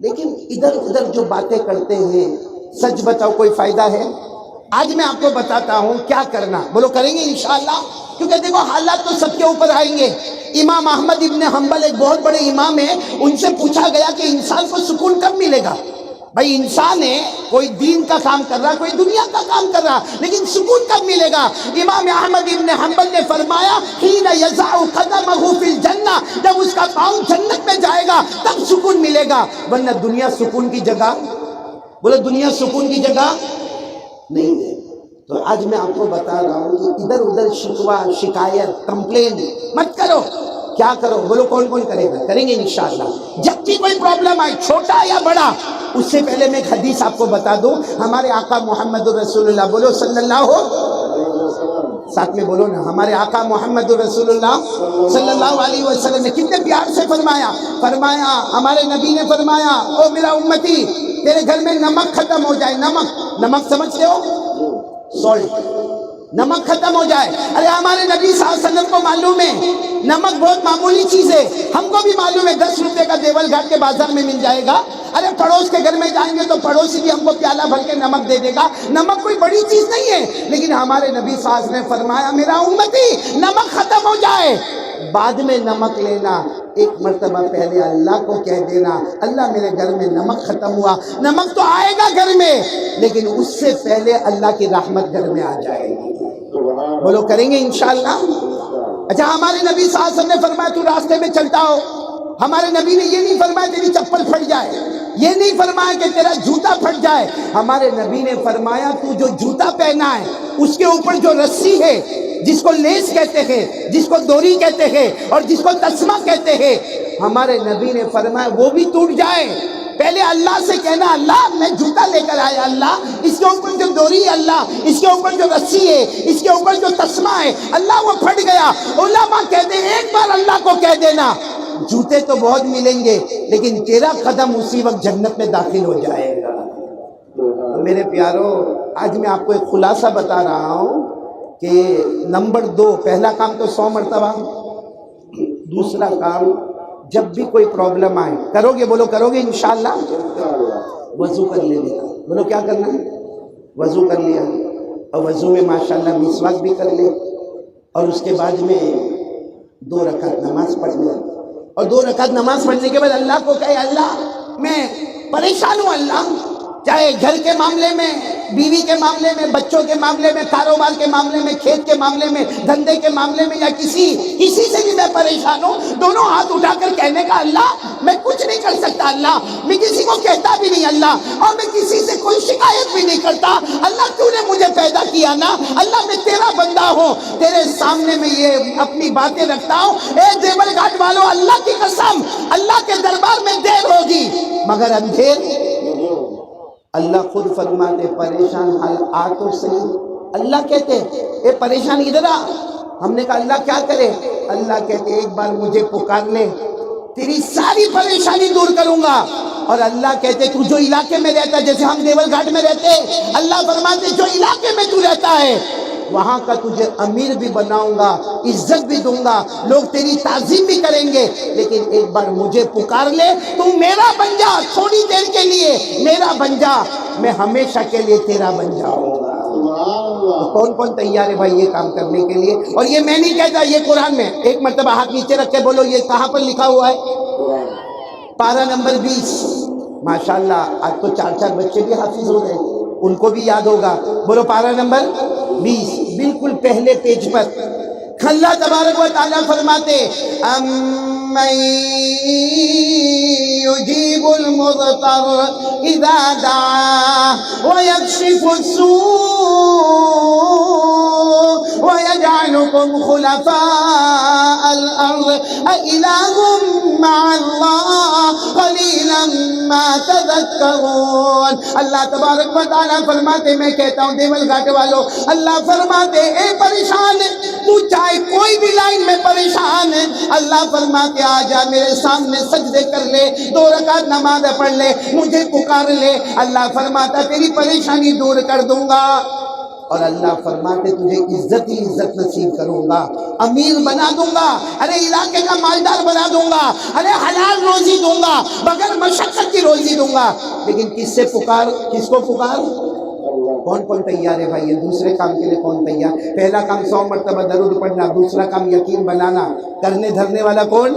لیکن ادھر ادھر جو باتیں کرتے ہیں, سچ بتاؤ کوئی فائدہ ہے؟ آج میں آپ کو بتاتا ہوں کیا کرنا. بولو کریں گے انشاءاللہ, کیونکہ دیکھو حالات تو سب کے اوپر آئیں گے. امام احمد ابن حنبل ایک بہت بڑے امام ہیں, ان سے پوچھا گیا کہ انسان کو سکون کب ملے گا؟ بھائی انسان ہے، کوئی دین کا کام کر رہا، کوئی دنیا کا کام کر رہا، لیکن سکون کب ملے گا؟ امام احمد ابن حنبل نے فرمایا حین یضع قدمہ فی الجنہ، جب اس کا پاؤں جنت میں جائے گا تب سکون ملے گا، ورنہ دنیا سکون کی جگہ، بولو دنیا سکون کی جگہ نہیں ہے۔ تو آج میں آپ کو بتا رہا ہوں کہ ادھر ادھر شکوہ، شکایت، کمپلین مت کرو۔ کیا کرو؟ بولو کون کون کرے گا؟ کریں گے انشاءاللہ۔ جب بھی کوئی پرابلم آئے، چھوٹا یا بڑا، اس سے پہلے میں ایک حدیث آپ کو بتا دوں۔ ہمارے آقا محمد رسول اللہ، بولو صلی اللہ، ساتھ میں بولو نا، ہمارے آقا محمد رسول اللہ صلی اللہ علیہ وسلم نے کتنے پیار سے فرمایا، ہمارے نبی نے فرمایا او میرا امتی، تیرے گھر میں نمک ختم ہو جائے، نمک سمجھتے ہو؟ سالٹ، نمک ختم ہو جائے۔ ارے ہمارے نبی صلی اللہ علیہ وسلم کو معلوم ہے نمک بہت معمولی چیز ہے، ہم کو بھی معلوم ہے 10 روپے کا دیول گھاٹ کے بازار میں مل جائے گا۔ ارے پڑوس کے گھر میں جائیں گے تو پڑوسی بھی ہم کو پیالہ بھر کے نمک دے دے گا، نمک کوئی بڑی چیز نہیں ہے۔ لیکن ہمارے نبی صلی اللہ علیہ وسلم نے فرمایا میرا امتی نمک ختم ہو جائے، بعد میں نمک لینا، ایک مرتبہ پہلے اللہ کو کہہ دینا اللہ میرے گھر میں نمک ختم ہوا۔ نمک تو آئے گا گھر میں، لیکن اس سے پہلے اللہ کی رحمت گھر میں آ جائے گی۔ بولو کریں گے انشاءاللہ۔ اچھا ہمارے نبی صلی اللہ علیہ وسلم نے فرمایا تو راستے میں چلتا ہو، ہمارے نبی نے یہ نہیں فرمایا تیری چپل پھٹ جائے، یہ نہیں فرمایا کہ تیرا جوتا پھٹ جائے، ہمارے نبی نے فرمایا تو جو جوتا پہنا ہے اس کے اوپر جو رسی ہے، جس کو لیس کہتے ہیں، جس کو ڈوری کہتے ہیں اور جس کو تسمہ کہتے ہیں، ہمارے نبی نے فرمایا وہ بھی ٹوٹ جائے۔ پہلے اللہ سے کہنا اللہ میں جوتا لے کر آیا، اللہ اس کے اوپر جو ڈوری ہے، اللہ اس کے اوپر جو رسی ہے، اس کے اوپر جو تسمہ ہے، اللہ وہ پھٹ گیا۔ علماء کہتے ہیں ایک بار اللہ کو کہہ دینا، جوتے تو بہت ملیں گے لیکن تیرا قدم اسی وقت جنت میں داخل ہو جائے گا۔ تو میرے پیارو، آج میں آپ کو ایک خلاصہ بتا رہا ہوں کہ نمبر 2، پہلا کام تو 100 مرتبہ، دوسرا کام جب بھی کوئی پرابلم آئے کرو گے، بولو کرو گے انشاءاللہ، وضو کر لینے کا۔ بولو کیا کرنا ہے؟ وضو کر لیا، اور وضو میں ماشاءاللہ مسواک بھی کر لے، اور اس کے بعد میں 2 رکعت نماز پڑھ لے، اور 2 رکعت نماز پڑھنے کے بعد اللہ کو کہے اللہ میں پریشان ہوں، اللہ چاہے گھر کے معاملے میں، بیوی کے معاملے میں، بچوں کے معاملے میں، کاروبار کے معاملے میں، کھیت کے معاملے میں، دھندے کے معاملے میں، یا کسی سے بھی میں پریشان ہوں، دونوں ہاتھ اٹھا کر کہنے کا اللہ میں کچھ نہیں کر سکتا، اللہ میں کسی کو کہتا بھی نہیں، اللہ اور میں کسی سے کوئی شکایت بھی نہیں کرتا، اللہ تو نے مجھے پیدا کیا نا، اللہ میں تیرا بندہ ہوں، تیرے سامنے میں یہ اپنی باتیں رکھتا ہوں۔ اے دیول گھاٹ والوں، اللہ کی قسم اللہ کے دربار میں دیر ہوگی مگر اندھیر، اللہ خود فرماتے پریشان حال آ تو صحیح، اللہ کہتے اے پریشان ادھر آ، ہم نے کہا اللہ کیا کرے؟ اللہ کہتے ایک بار مجھے پکار لے، تیری ساری پریشانی دور کروں گا۔ اور اللہ کہتے تو جو علاقے میں رہتا ہے، جیسے ہم دیول گھاٹ میں رہتے، اللہ فرماتے جو علاقے میں تو رہتا ہے وہاں کا تجھے امیر بھی بناؤں گا، عزت بھی دوں گا، لوگ تیری تعظیم بھی کریں گے، لیکن ایک بار مجھے پکار لے، تو میرا بن جا، تھوڑی دیر کے لیے میرا بن جا، میں ہمیشہ کے لیے تیرا بن جاؤں گا۔ تو کون کون تیار ہے بھائی یہ کام کرنے کے لیے؟ اور یہ میں نہیں کہتا، یہ قرآن میں، ایک مرتبہ ہاتھ نیچے رکھ کے بولو یہ کہاں پر لکھا ہوا ہے؟ پارہ نمبر 20۔ ماشاءاللہ آج تو 4 بچے بھی حافظ ہو گئے، ان کو بھی یاد ہوگا۔ بولو پارہ نمبر 20، بالکل پہلے پیج پر اللہ تبارک و تعالیٰ فرماتے امن یجیب المضطر اذا دعا ویکشف السوء ویجعلکم خلفاء الارض االہ مع اللہ قلیلا ما تذکرون۔ اللہ تبارک و تعالیٰ فرماتے، میں کہتا ہوں دیول گھاٹ والوں، اللہ فرماتے اے پریشان، تو چاہے کوئی بھی لائن میں پریشان ہے، اللہ فرماتے آ جا میرے سامنے سجدے کر لے، 2 رکعت نماز پڑھ لے، مجھے پکار لے، اللہ فرماتا تیری پریشانی دور کر دوں گا، اور اللہ فرماتے تجھے عزت ہی عزت نصیب کروں گا، امیر بنا دوں گا، ارے علاقے کا مالدار بنا دوں گا، ارے حلال روزی دوں گا، بغیر مشقت کی روزی دوں گا۔ لیکن کس کو پکار؟ کون کون تیار ہے بھائی؟ یہ دوسرے کام کے لیے کون تیار؟ پہلا کام 100 مرتبہ درود پڑھنا، دوسرا کام یقین بنانا، کرنے دھرنے والا کون؟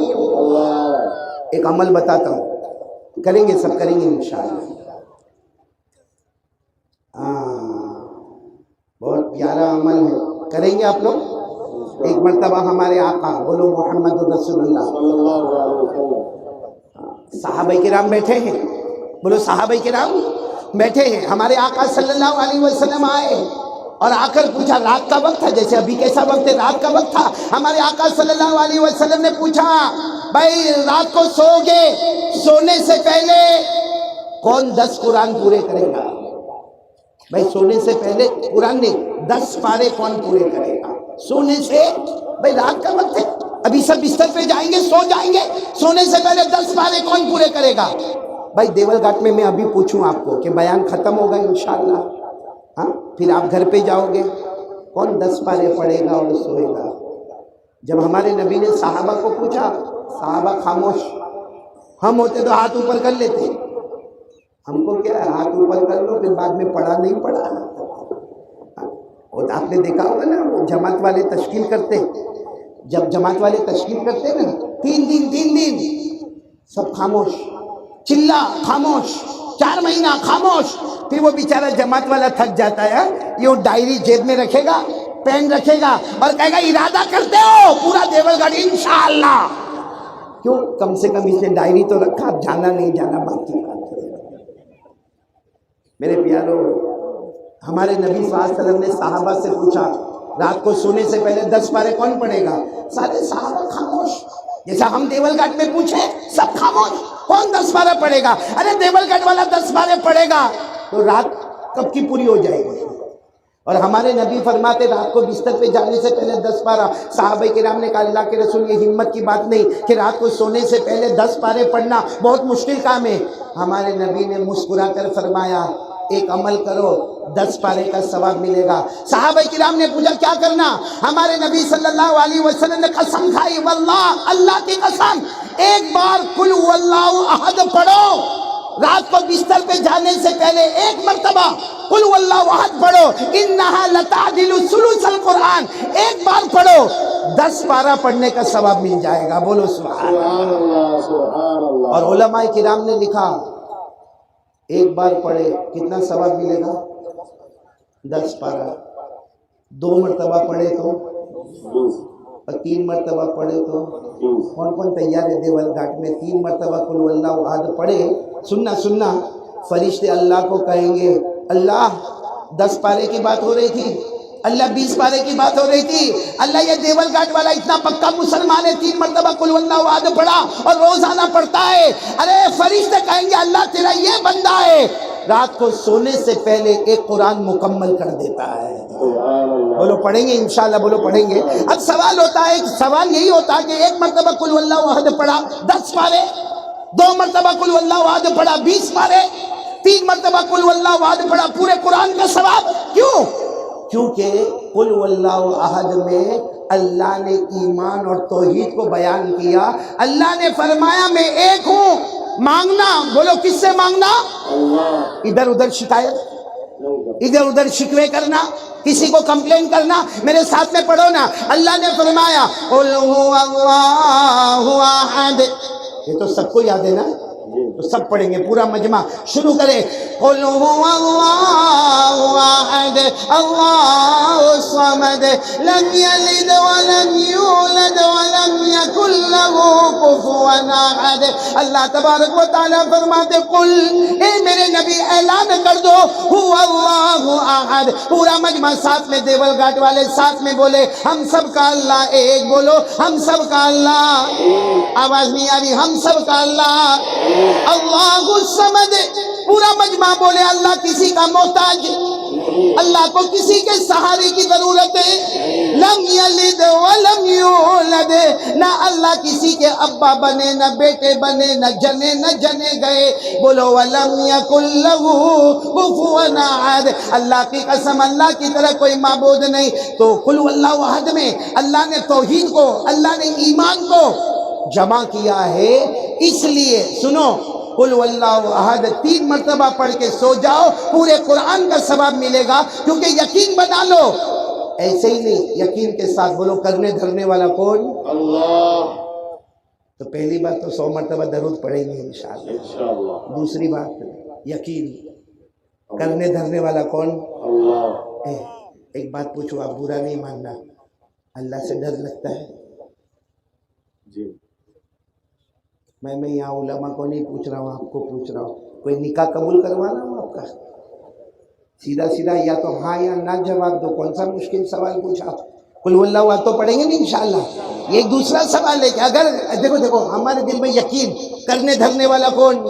ایک عمل بتاتا ہوں، کریں گے، سب کریں گے انشاءاللہ۔ پیارا عمل ہے، کریں گے آپ لوگ؟ ایک مرتبہ ہمارے آقا، بولو محمد رسول اللہ، صحابہ کرام بیٹھے ہیں، بولو صحابہ کرام بیٹھے ہیں، ہمارے آقا صلی اللہ علیہ وسلم آئے اور آ کر پوچھا، رات کا وقت تھا، جیسے ابھی کیسا وقت ہے، رات کا وقت تھا، ہمارے آقا صلی اللہ علیہ وسلم نے پوچھا، بھائی رات کو سو گے، سونے سے پہلے کون 10 قرآن پورے کرے گا؟ بھائی سونے سے پہلے قرآن نے 10 پارے کون پورے کرے گا سونے سے؟ بھائی رات کا وقت ہے، ابھی سب بستر پہ جائیں گے، سو جائیں گے، سونے سے پہلے 10 پارے کون پورے کرے گا؟ بھائی دیول گھاٹ میں ابھی پوچھوں آپ کو کہ بیان ختم ہوگا انشاءاللہ، ہاں پھر آپ گھر پہ جاؤ گے، کون 10 پارے پڑھے گا اور سوئے گا؟ جب ہمارے نبی نے صحابہ کو پوچھا، صحابہ خاموش، ہم ہوتے تو ہاتھ اوپر کر لیتے، ہم کو کیا ہے، ہاتھ اوپر کر لو، پھر بعد میں پڑھا نہیں پڑھا۔ اور آپ نے دیکھا ہوگا نا، وہ جماعت والے تشکیل کرتے، جب جماعت والے تشکیل کرتے نا، 3 دن سب خاموش، چلا خاموش، 4 مہینہ خاموش، پھر وہ بیچارہ جماعت والا تھک جاتا ہے، یہ ڈائری جیب میں رکھے گا، پین رکھے گا اور کہے گا ارادہ کرتے ہو پورا دیول گھاٹ انشاءاللہ؟ کیوں؟ کم سے کم اس نے ڈائری تو رکھا، اب جانا نہیں جانا باقی بات ہے۔ میرے پیارو، ہمارے نبی صلی اللہ علیہ وسلم نے صحابہ سے پوچھا، رات کو سونے سے پہلے 10 پارے کون پڑھے گا؟ سارے صحابہ خاموش، جیسا ہم دیول گھاٹ میں پوچھے سب خاموش، کون 10 پارے پڑھے گا؟ ارے دیول گھاٹ والا 10 پارے پڑھے گا تو رات کب کی پوری ہو جائے گی؟ اور ہمارے نبی فرماتے رات کو بستر پہ جانے سے پہلے 10 پارہ۔ صحابہ کرام نے کہا اللہ کے رسول یہ ہمت کی بات نہیں کہ رات کو سونے سے پہلے 10 پارے پڑھنا بہت مشکل کام ہے۔ ہمارے نبی نے مسکرا کر فرمایا ایک عمل کرو، 10 پارے کا ثواب ملے گا۔ صحابہ کرام نے پوچھا کیا کرنا؟ ہمارے نبی صلی اللہ علیہ وسلم نے قسم کھائی، واللہ اللہ کی قسم، ایک بار قل هو اللہ احد پڑھو، رات کو بستر پہ جانے سے پہلے ایک مرتبہ قل هو اللہ احد پڑھو، انہا لتعدل ثلث القرآن، ایک بار پڑھو 10 پارہ پڑھنے کا ثواب مل جائے گا، بولو سبحان اللہ۔ سبحان اللہ۔ اور علماء کرام نے لکھا ایک بار پڑھے کتنا ثواب ملے گا؟ 10 پارہ، 2 مرتبہ پڑھے تو، اور 3 مرتبہ پڑھے تو، کون کون تیار ہے دیول گھاٹ میں 3 مرتبہ قل هو اللہ احد پڑھے؟ سننا فرشتے اللہ کو کہیں گے اللہ 10 پارے کی بات ہو رہی تھی، اللہ 20 پارے کی بات ہو رہی تھی، اللہ یہ دیول گھاٹ والا اتنا پکا مسلمان ہے 3 مرتبہ قل هو اللہ احد پڑھا اور روزانہ پڑھتا ہے، ارے فرشتے کہیں گے اللہ تیرا یہ بندہ ہے رات کو سونے سے پہلے ایک قرآن مکمل کر دیتا ہے۔ بولو پڑھیں گے انشاءاللہ، بولو پڑھیں گے۔ اب سوال ہوتا ہے، سوال یہی ہوتا ہے کہ ایک مرتبہ قل هو اللہ احد پڑھا 10 پارے، 2 مرتبہ قل هو اللہ احد پڑھا 20 پارے، 3 مرتبہ قل هو اللہ احد پڑھا پورے قرآن کا ثواب، کیوں؟ کیونکہ قل هو اللہ احد میں اللہ نے ایمان اور توحید کو بیان کیا، اللہ نے فرمایا میں ایک ہوں، مانگنا، بولو کس سے مانگنا؟ ادھر ادھر شکایت، ادھر ادھر شکوے کرنا، کسی کو کمپلین کرنا، میرے ساتھ میں پڑھو نا، اللہ نے فرمایا قل هو اللہ احد، یہ تو سب کو یاد ہے نا، تو سب پڑھیں گے پورا مجمع، شروع کریں قل هو اللہ احد اللہ الصمد لم یلد ولم یولد ولم یکن له کفوا احد۔ اللہ تبارک و تعالیٰ فرماتے قل، اے میرے نبی اعلان کر دو هو اللہ احد، پورا مجمع ساتھ میں دیول گھاٹ والے ساتھ میں بولے ہم سب کا اللہ ایک، بولو ہم سب کا اللہ، آواز نہیں آ رہی، ہم سب کا اللہ اللہ الصمد، پورا مجمع بولے اللہ کسی کا محتاج، اللہ کو کسی کے سہارے کی ضرورت ہے، لم یلد ولم یولد، نہ اللہ کسی کے ابا بنے، نہ بیٹے بنے، نہ جنے گئے، بولو ولم یکن لہ کفوا احد، اللہ کی قسم اللہ کی طرح کوئی معبود نہیں۔ تو قل هو اللہ احد میں اللہ نے توحید کو، اللہ نے ایمان کو جمع کیا ہے، اس لیے سنو قل هو اللہ احد 3 مرتبہ پڑھ کے سو جاؤ، پورے قرآن کا ثواب ملے گا، کیونکہ یقین بنا لو، ایسے ہی نہیں، یقین کے ساتھ بولو کرنے دھرنے والا کون؟ اللہ۔ تو پہلی بات تو 100 مرتبہ درود پڑھیں گے انشاءاللہ، دوسری بات یقین، کرنے دھرنے والا کون؟ اللہ۔ ایک بات پوچھو، آپ برا نہیں ماننا، اللہ سے ڈر لگتا ہے؟ جی میں یہاں علماء کو نہیں پوچھ رہا ہوں، آپ کو پوچھ رہا ہوں، کوئی نکاح قبول کروانا ہوں آپ کا؟ سیدھا سیدھا یا تو ہاں یا نہ جواب دو، کون سا مشکل سوال پوچھا؟ قل ہو اللہ احد تو پڑھیں گے نہیں انشاءاللہ؟ یہ ایک دوسرا سوال ہے کہ اگر دیکھو ہمارے دل میں یقین، کرنے دھرنے والا کون؟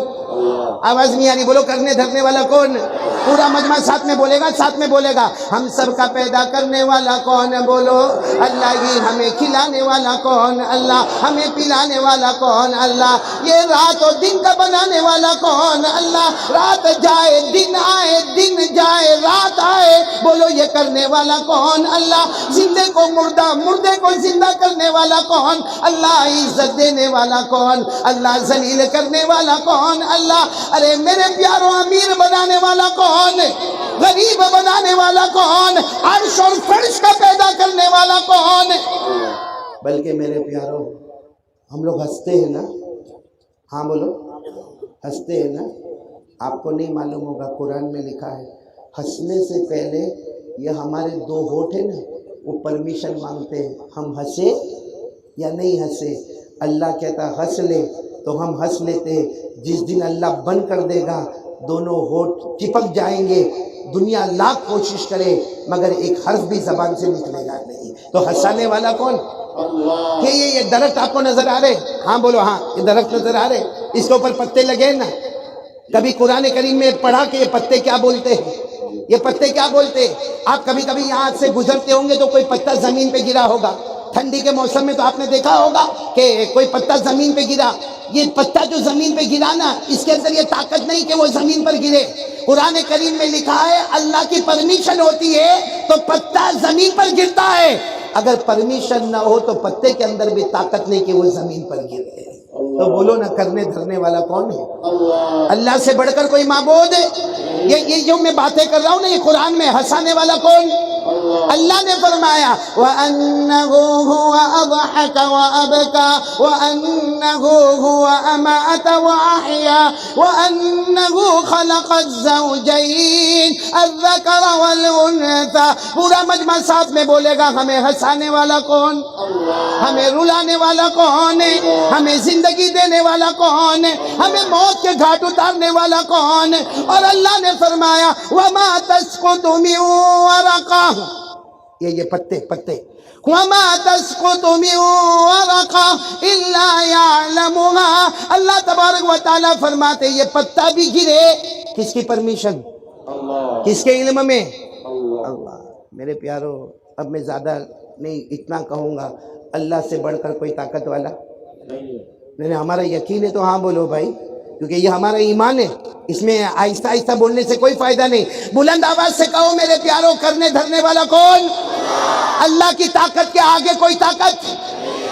آواز نہیں آ رہی، بولو کرنے دھرنے والا کون؟ پورا مجمع ساتھ میں بولے گا، ساتھ میں بولے گا، ہم سب کا پیدا کرنے والا کون؟ بولو اللہ ہی۔ ہمیں کھلانے والا کون؟ اللہ۔ ہمیں پلانے والا کون؟ اللہ۔ یہ رات اور دن کا بنانے والا کون؟ اللہ۔ رات جائے دن آئے، دن جائے رات آئے، بولو یہ کرنے والا کون؟ اللہ۔ زندے کو مردہ، مردے کو زندہ کرنے والا کون؟ اللہ۔ عزت دینے والا کون؟ اللہ۔ ذلیل کرنے والا کون؟ اللہ۔ ارے میرے پیاروں، امیر بنانے والا کون؟ غریب بنانے والا کون؟ عرش اور فرش کا پیدا کرنے والا کون؟ بلکہ میرے پیاروں، ہم لوگ ہنستے ہیں نا، ہاں بولو، ہنستے ہیں نا؟ آپ کو نہیں معلوم ہوگا، قرآن میں لکھا ہے ہنسنے سے پہلے یہ ہمارے دو ہونٹ ہیں نا، وہ پرمیشن مانگتے ہیں، ہم ہنسے یا نہیں ہنسے۔ اللہ کہتا ہنس لے تو ہم ہنس لیتے ہیں، جس دن اللہ بند کر دے گا دونوں ہونٹ چپک جائیں گے، دنیا لاکھ کوشش کرے مگر ایک حرف بھی زبان سے نکلے گا نہیں۔ تو ہنسانے والا کون؟ اللہ۔ یہ درخت آپ کو نظر آ رہے؟ ہاں بولو ہاں، یہ درخت نظر آ رہے، اس کے اوپر پتے لگے نا؟ کبھی قرآن کریم میں پڑھا کہ یہ پتے کیا بولتے ہیں؟ یہ پتے کیا بولتے ہیں؟ آپ کبھی کبھی یہاں سے گزرتے ہوں گے تو کوئی پتا زمین پہ گرا ہوگا، ٹھنڈی کے موسم میں تو آپ نے دیکھا ہوگا کہ کوئی پتا زمین پہ گرا، یہ پتا جو زمین پہ گرا نا، اس کے اندر یہ طاقت نہیں کہ وہ زمین پر گرے۔ قرآن کریم میں لکھا ہے اللہ کی پرمیشن ہوتی ہے تو پتا زمین پر گرتا ہے، اگر پرمیشن نہ ہو تو پتے کے اندر بھی طاقت نہیں کہ وہ زمین پر گرے۔ تو بولو نا کرنے دھرنے والا کون ہے؟ اللہ سے بڑھ کر کوئی معبود ہے؟ یہ جو میں باتیں کر رہا ہوں نا، یہ قرآن میں ہنسانے والا کون؟ اللہ نے فرمایا وَأَنَّهُ هُوَ أَضْحَكَ وَأَبْكَى وَأَنَّهُ هُوَ أَمَاتَ وَأَحْيَا وَأَنَّهُ خَلَقَ الزَّوْجَيْنِ الذَّكَرَ وَالْأُنثَى۔ پورا مجمع ساتھ میں بولے گا، ہمیں ہنسانے والا کون؟ ہمیں رلانے والا کون؟ ہمیں زندگی دینے والا کون؟ ہمیں موت کے گھاٹ اتارنے والا کون؟ اور اللہ نے فرمایا وَمَا تَسْقُطُ مِن وَرَقَةٍ، یہ پتے وَمَا تَسْقُطُ مِن وَرَقَةٍ إِلَّا يَعْلَمُهَا۔ اللہ تبارک و تعالیٰ فرماتے یہ پتا بھی گرے، کس کی پرمیشن؟ اللہ۔ کس کے علم میں؟ اللہ۔ میرے پیارو، اب میں زیادہ نہیں، اتنا کہوں گا، اللہ سے بڑھ کر کوئی طاقت والا نہیں۔ ہمارا یقین ہے تو ہاں بولو بھائی، کیونکہ یہ ہمارا ایمان ہے، اس میں آہستہ آہستہ بولنے سے کوئی فائدہ نہیں۔ بلند آواز سے کہو میرے پیاروں، کرنے دھرنے والا کون؟ اللہ کی طاقت کے آگے کوئی طاقت،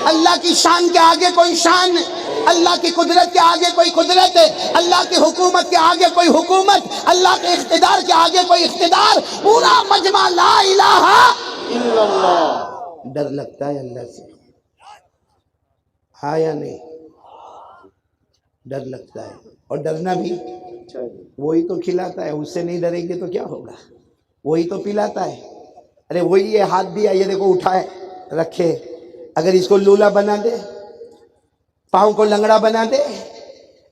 اللہ کی شان کے آگے کوئی شان، اللہ کی قدرت کے آگے کوئی قدرت، اللہ کی حکومت کے آگے کوئی حکومت، اللہ کے اقتدار کے آگے کوئی اقتدار۔ پورا مجمع لا الہ الا اللہ۔ ڈر لگتا ہے اللہ سے؟ ہاں یا نہیں؟ ڈر لگتا ہے، اور ڈرنا بھی وہی تو کھلاتا ہے، اس سے نہیں ڈریں گے تو کیا ہوگا؟ وہی تو پلاتا ہے۔ ارے وہی یہ ہاتھ دیا، یہ دیکھو اٹھائے رکھے، اگر اس کو لولا بنا دے، پاؤں کو لنگڑا بنا دے،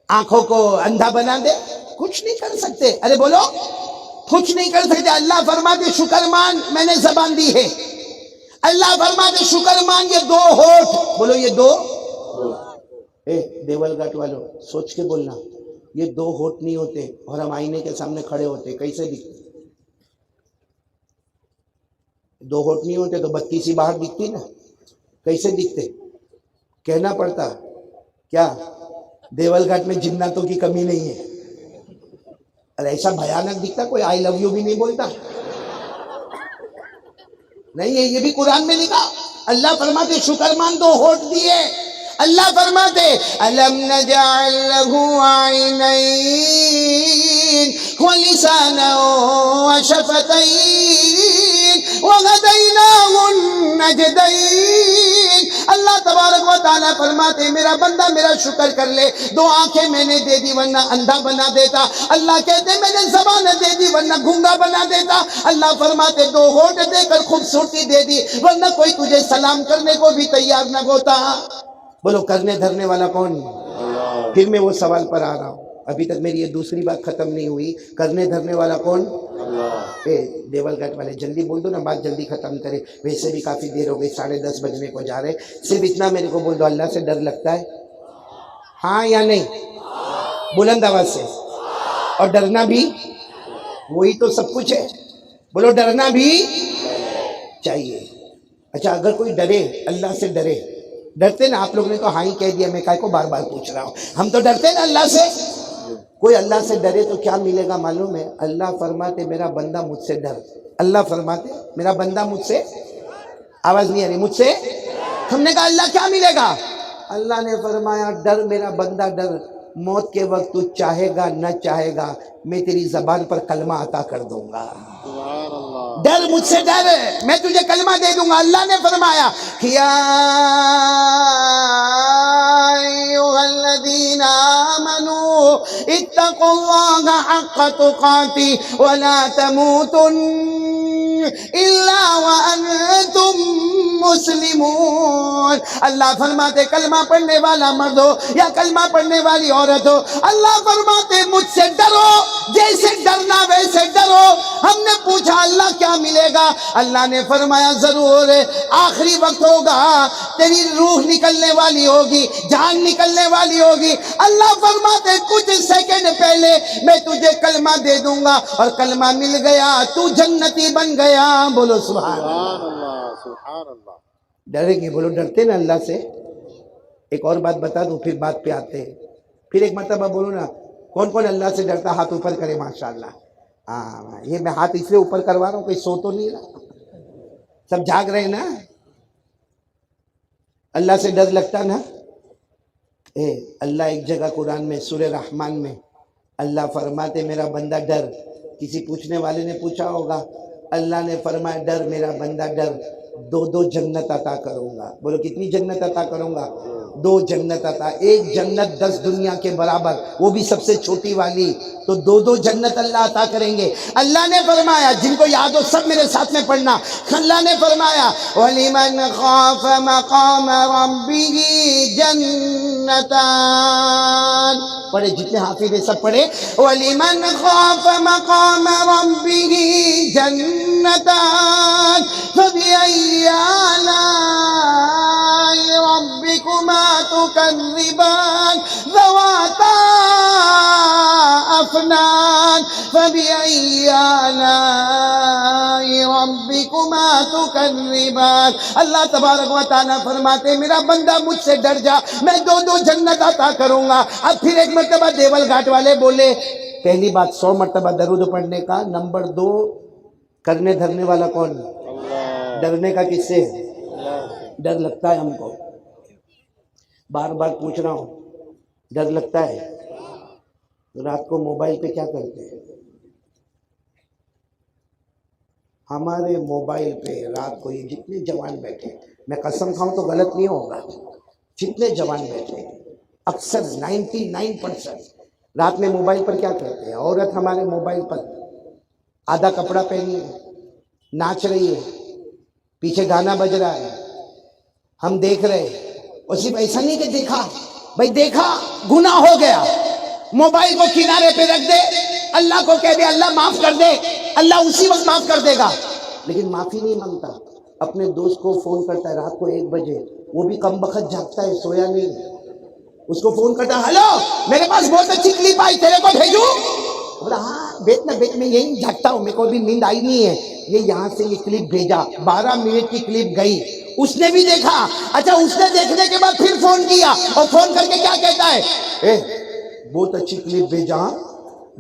آنکھوں کو اندھا بنا دے، کچھ نہیں کر سکتے۔ ارے بولو، کچھ نہیں کر سکتے۔ اللہ فرماتے شکر مان، میں نے زبان دی ہے۔ اللہ فرماتے شکر مان، یہ دو ہونٹ، بولو یہ دو، دیول گھاٹ والوں سوچ کے بولنا، یہ دو ہونٹ نہیں ہوتے، اور ہم آئینے کے سامنے کھڑے ہوتے کیسے دکھتے؟ دو ہونٹ نہیں ہوتے تو بتی سی باہر دکھتی نا، کیسے دکھتے؟ کہنا پڑتا کیا دیول گھاٹ میں جناتوں کی کمی نہیں ہے؟ ارے ایسا بھیانک دکھتا، کوئی آئی لو یو بھی نہیں بولتا نہیں ہے، یہ بھی قرآن میں لکھا۔ اللہ فرماتے شکر مان، دو ہونٹ دیے۔ اللہ فرماتے الم نجعل له عینین ولسانا وشفتین وہدیناہ النجدین۔ اللہ تبارک و تعالیٰ فرماتے میرا بندہ میرا شکر کر لے، 2 آنکھیں میں نے دے دی ورنہ اندھا بنا دیتا، اللہ کہتے میں نے زبان دے دی ورنہ گونگا بنا دیتا، اللہ فرماتے 2 ہونٹ دے کر خوبصورتی دے دی ورنہ کوئی تجھے سلام کرنے کو بھی تیار نہ ہوتا۔ بولو کرنے دھرنے والا کون؟ پھر میں وہ سوال پر آ رہا ہوں، ابھی تک میری یہ دوسری بات ختم نہیں ہوئی، کرنے دھرنے والا کون؟ دیول گھاٹ والے جلدی بول دو نا، بات جلدی ختم کرے، ویسے بھی کافی دیر ہو گئی، 10:30 بجنے کو جا رہے، صرف اتنا میرے کو بول دو، اللہ سے ڈر لگتا ہے؟ ہاں یا نہیں؟ بلند آواز سے، اور ڈرنا بھی وہی تو سب کچھ ہے، بولو ڈرنا بھی چاہیے۔ اچھا اگر کوئی ڈرے، اللہ سے ڈرے، ڈرتے نا؟ آپ لوگ نے تو ہاں ہی کہہ دیا، میں کائے کو بار بار پوچھ رہا ہوں، ہم تو ڈرتے نا اللہ سے۔ کوئی اللہ سے ڈرے تو کیا ملے گا معلوم ہے؟ اللہ فرماتے میرا بندہ مجھ سے ڈر، اللہ فرماتے میرا بندہ مجھ سے، آواز نہیں آ رہی، مجھ سے، ہم نے کہا اللہ کیا ملے گا؟ اللہ نے فرمایا ڈر میرا بندہ ڈر، موت کے وقت تو چاہے گا نہ چاہے گا میں تیری زبان پر کلمہ عطا کر دوں گا، ڈر مجھ سے ڈر، میں تجھے کلمہ دے دوں گا۔ اللہ نے فرمایا یا ایھا الذین آمنوا اتقوا اللہ حق تقاتہ ولا تموتن الا وانتم مسلمون۔ اللہ فرماتے کلمہ پڑھنے والا مرد ہو یا کلمہ پڑھنے والی عورت ہو، اللہ فرماتے مجھ سے ڈرو، جیسے ڈرنا ویسے ڈرو۔ ہم نے پوچھا اللہ کیا ملے گا؟ اللہ نے فرمایا ضرور آخری وقت ہوگا، تیری روح نکلنے والی ہوگی، جان نکلنے والی ہوگی، اللہ فرماتے کچھ سیکنڈ پہلے میں تجھے کلمہ دے دوں گا، اور کلمہ مل گیا تو جنتی بن گیا۔ بولو سبحان اللہ، سبحان اللہ۔ ڈریں گے؟ بولو ڈرتے نا اللہ سے۔ ایک اور بات بتا دوں پھر بات پہ آتے ہیں، پھر ایک مرتبہ بولو نا، کون کون اللہ سے ڈرتا؟ ہاتھ اوپر کرے ماشاءاللہ۔ ہاں یہ میں ہاتھ اس لیے اوپر کروا رہا ہوں کوئی سو تو نہیں رہا، سب جاگ رہے نا؟ اللہ سے ڈر لگتا نا؟ اللہ ایک جگہ قرآن میں سورہ رحمان میں اللہ فرماتے میرا بندہ ڈر، کسی پوچھنے والے نے پوچھا ہوگا، اللہ نے فرمایا ڈر میرا بندہ ڈر، 2 جنت عطا کروں گا۔ بولو کتنی جنت عطا کروں گا؟ 2 جنت عطا، ایک جنت 10 دنیا کے برابر، وہ بھی سب سے چھوٹی والی، تو 2 جنت اللہ عطا کریں گے۔ اللہ نے فرمایا، جن کو یاد ہو سب میرے ساتھ میں پڑھنا، اللہ نے فرمایا وَلِمَنْ خَافَ مَقَامَ رَبِّهِ جَنَّتَانِ، پڑھے جتنے حافظ ہیں سب پڑھے، وَلِمَنْ خَافَ مَقَامَ رَبِّهِ جَنَّتَانِ فَبِأَيِّ آلَاءِ رَبِّكُمَا تُكَذِّبَانِ ذَوَاتَا أَفْنَانٍ فَبِأَيِّ آلَاءِ رَبِّكُمَا تُكَذِّبَانِ۔ اللہ تبارک و تعالیٰ فرماتے میرا بندہ مجھ سے ڈر جا، میں 2 جنت عطا کروں گا۔ اب پھر ایک مرتبہ دیول گھاٹ والے بولے، پہلی بات 100 مرتبہ درود پڑھنے کا، نمبر 2 کرنے دھرنے والا کون؟ ڈرنے کا کس سے؟ ڈر لگتا ہے ہم کو، بار بار پوچھ رہا ہوں، ڈر لگتا ہے؟ رات کو موبائل پہ کیا کرتے ہیں؟ ہمارے موبائل پہ رات کو یہ جتنے جوان بیٹھے، میں قسم کھاؤں تو غلط نہیں ہوگا، جتنے جوان بیٹھے اکثر 99% رات میں موبائل پر کیا کرتے ہیں؟ عورت ہمارے موبائل پر آدھا کپڑا پہنی ہے، ناچ رہی ہے، پیچھے گانا بج رہا ہے، ہم دیکھ رہے، اور صرف ایسا نہیں کہ دیکھا، بھائی دیکھا گناہ ہو گیا، موبائل کو کنارے پہ رکھ دے، اللہ کو کہہ دے اللہ معاف کر دے، اللہ اسی وقت معاف کر دے گا، لیکن معافی نہیں مانگتا، اپنے دوست کو فون کرتا ہے رات کو 1 بجے، وہ بھی کم بخت جاگتا ہے، سویا نہیں، اس کو فون کرتا ہے، ہلو میرے پاس بہت اچھی کلپ آئی تیرے کو بھیجوں؟ بولا ہاں بیٹھ نا بیٹھ، میں یہی جاگتا ہوں، میرے کو ابھی نیند آئی نہیں ہے، یہ یہاں سے یہ کلپ بھیجا، 12 منٹ کی کلپ گئی، اس نے بھی دیکھا، اچھا اس نے دیکھنے کے بعد پھر فون کیا، اور فون کر کے کیا کہتا ہے، بہت اچھی کلپ بھیجا،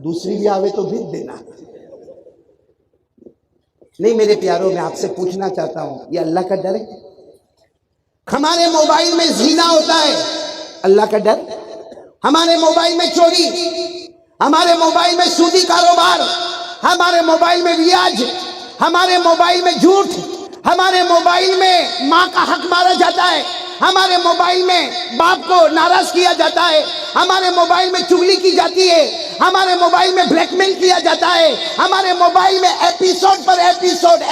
دوسری بھی آوے تو بھیج دینا۔ نہیں میرے پیاروں، میں آپ سے پوچھنا چاہتا ہوں، یہ اللہ کا ڈر ہے؟ ہمارے موبائل میں زنا ہوتا ہے، اللہ کا ڈر؟ ہمارے موبائل میں چوری، ہمارے موبائل میں سودی کاروبار، ہمارے موبائل میں ریاض، ہمارے موبائل میں جھوٹ، ہمارے موبائل میں ماں کا حق مارا جاتا ہے، ہمارے موبائل میں باپ کو ناراض کیا جاتا ہے، ہمارے موبائل میں چغلی کی جاتی ہے، ہمارے موبائل میں بلیک میل کیا جاتا ہے، ہمارے موبائل میں ایپیسوڈ پر ایپیسوڈ،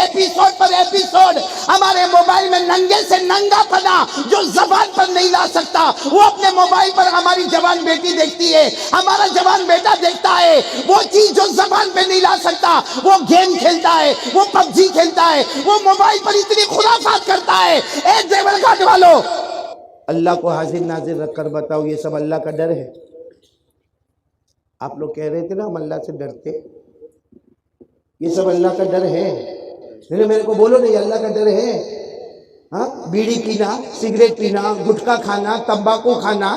ہمارے موبائل میں ننگے سے ننگا پنا جو زبان پر نہیں لا سکتا وہ اپنے موبائل پر ہماری جوان بیٹی دیکھتی ہے، ہمارا جوان بیٹا دیکھتا ہے وہ چیز جو زبان پہ نہیں لا سکتا، وہ گیم کھیلتا ہے، وہ پب جی کھیلتا ہے، وہ موبائل پر اتنی خرافات کرتا ہے۔ اے دیول گھاٹ والو، اللہ کو حاضر ناظر رکھ کر بتاؤ یہ سب اللہ کا ڈر ہے؟ آپ لوگ کہہ رہے تھے نا ہم اللہ سے ڈرتے، یہ سب اللہ کا ڈر ہے؟ میرے کو بولو نہیں اللہ کا ڈر ہے؟ ہاں، بیڑی پینا، سگریٹ پینا، گٹکا کھانا، تمباکو کھانا،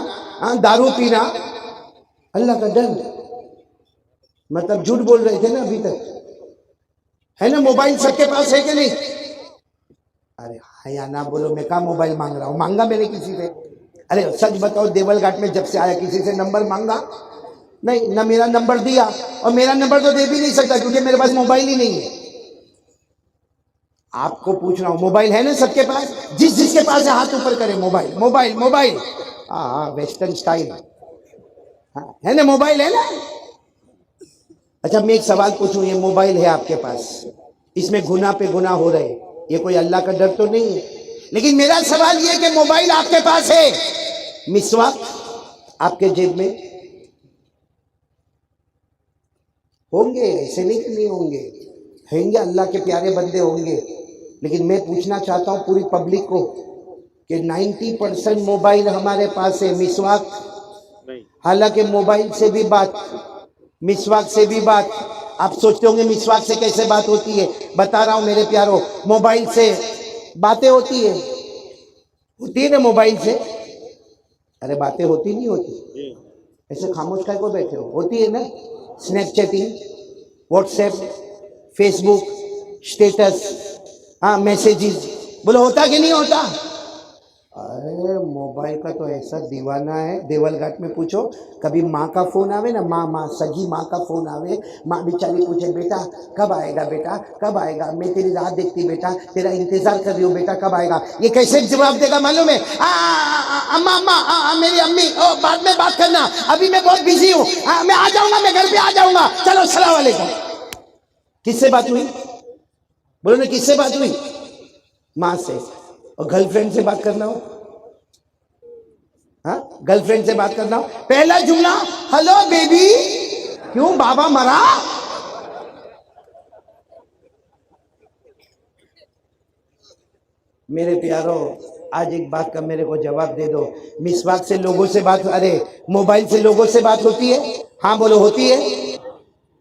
دارو پینا، اللہ کا ڈر؟ مطلب جھوٹ بول رہے تھے نا ابھی تک، ہے نا؟ موبائل سب کے پاس ہے کہ نہیں؟ ارے حیا نہ بولو، میں کہاں موبائل مانگ رہا ہوں؟ مانگا میں نے کسی سے؟ ارے سچ بتاؤ، دیول گھاٹ میں جب سے آیا کسی سے نمبر مانگا؟ نہیں، نہ میرا نمبر دیا، اور میرا نمبر تو دے بھی نہیں سکتا کیونکہ میرے پاس موبائل ہی نہیں ہے۔ آپ کو پوچھ رہا ہوں، موبائل ہے نا سب کے پاس؟ جس کے پاس ہے ہاتھ اوپر کرے، موبائل موبائل موبائل۔ ہاں، ویسٹرن سٹائل ہے نا، موبائل ہے نا؟ اچھا میں ایک سوال پوچھوں، یہ موبائل ہے آپ کے پاس، اس میں گناہ پہ گناہ ہو رہے، یہ کوئی اللہ کا ڈر تو نہیں ہے؟ لیکن میرا سوال یہ کہ موبائل آپ کے پاس ہے، مسواک آپ کے جیب میں ہوں گے؟ ایسے نہیں کہ نہیں ہوں گے، ہیں گے، اللہ کے پیارے بندے ہوں گے۔ لیکن میں پوچھنا چاہتا ہوں پوری پبلک کو کہ 90% موبائل ہمارے پاس ہے، مسواک؟ حالانکہ موبائل سے بھی بات، مسواک سے بھی بات، آپ سوچتے ہوں گے مسواک سے کیسے بات ہوتی ہے؟ بتا رہا ہوں میرے پیاروں، موبائل سے باتیں ہوتی ہے نا موبائل سے؟ ارے باتیں ہوتی نہیں ہوتی؟ ایسے خاموش کھائے کو بیٹھے ہو؟ ہوتی ہے نا، Snapchatting, WhatsApp, Facebook, status, ہاں میسیجز، بولو ہوتا کہ نہیں ہوتا؟ ارے موبائل کا تو ایسا دیوانہ ہے، دیول گھاٹ میں پوچھو، کبھی ماں کا فون آوے نا، ماں سگی ماں کا فون آوے، ماں بیچاری پوچھے بیٹا کب آئے گا، بیٹا کب آئے گا، میں تیری راہ دیکھتی بیٹا، تیرا انتظار کر رہی ہوں بیٹا کب آئے گا۔ یہ کیسے جواب دے گا معلوم ہے؟ اماں میری امی، بعد میں بات کرنا، ابھی میں بہت بزی ہوں، میں آ جاؤں گا، میں گھر پہ آ جاؤں گا، چلو السلام علیکم۔ کس سے بات ہوئی؟ بولو نا کس سے بات ہوئی؟ ماں سے۔ اور گرل فرینڈ سے بات کرنا ہو، ہاں گرل فرینڈ سے بات کرنا ہو، پہلا جملہ ہلو بیبی، کیوں بابا مرا؟ میرے پیاروں، آج ایک بات کا میرے کو جواب دے دو، مسواک سے لوگوں سے بات، ارے موبائل سے لوگوں سے بات ہوتی ہے؟ ہاں بولو ہوتی ہے؟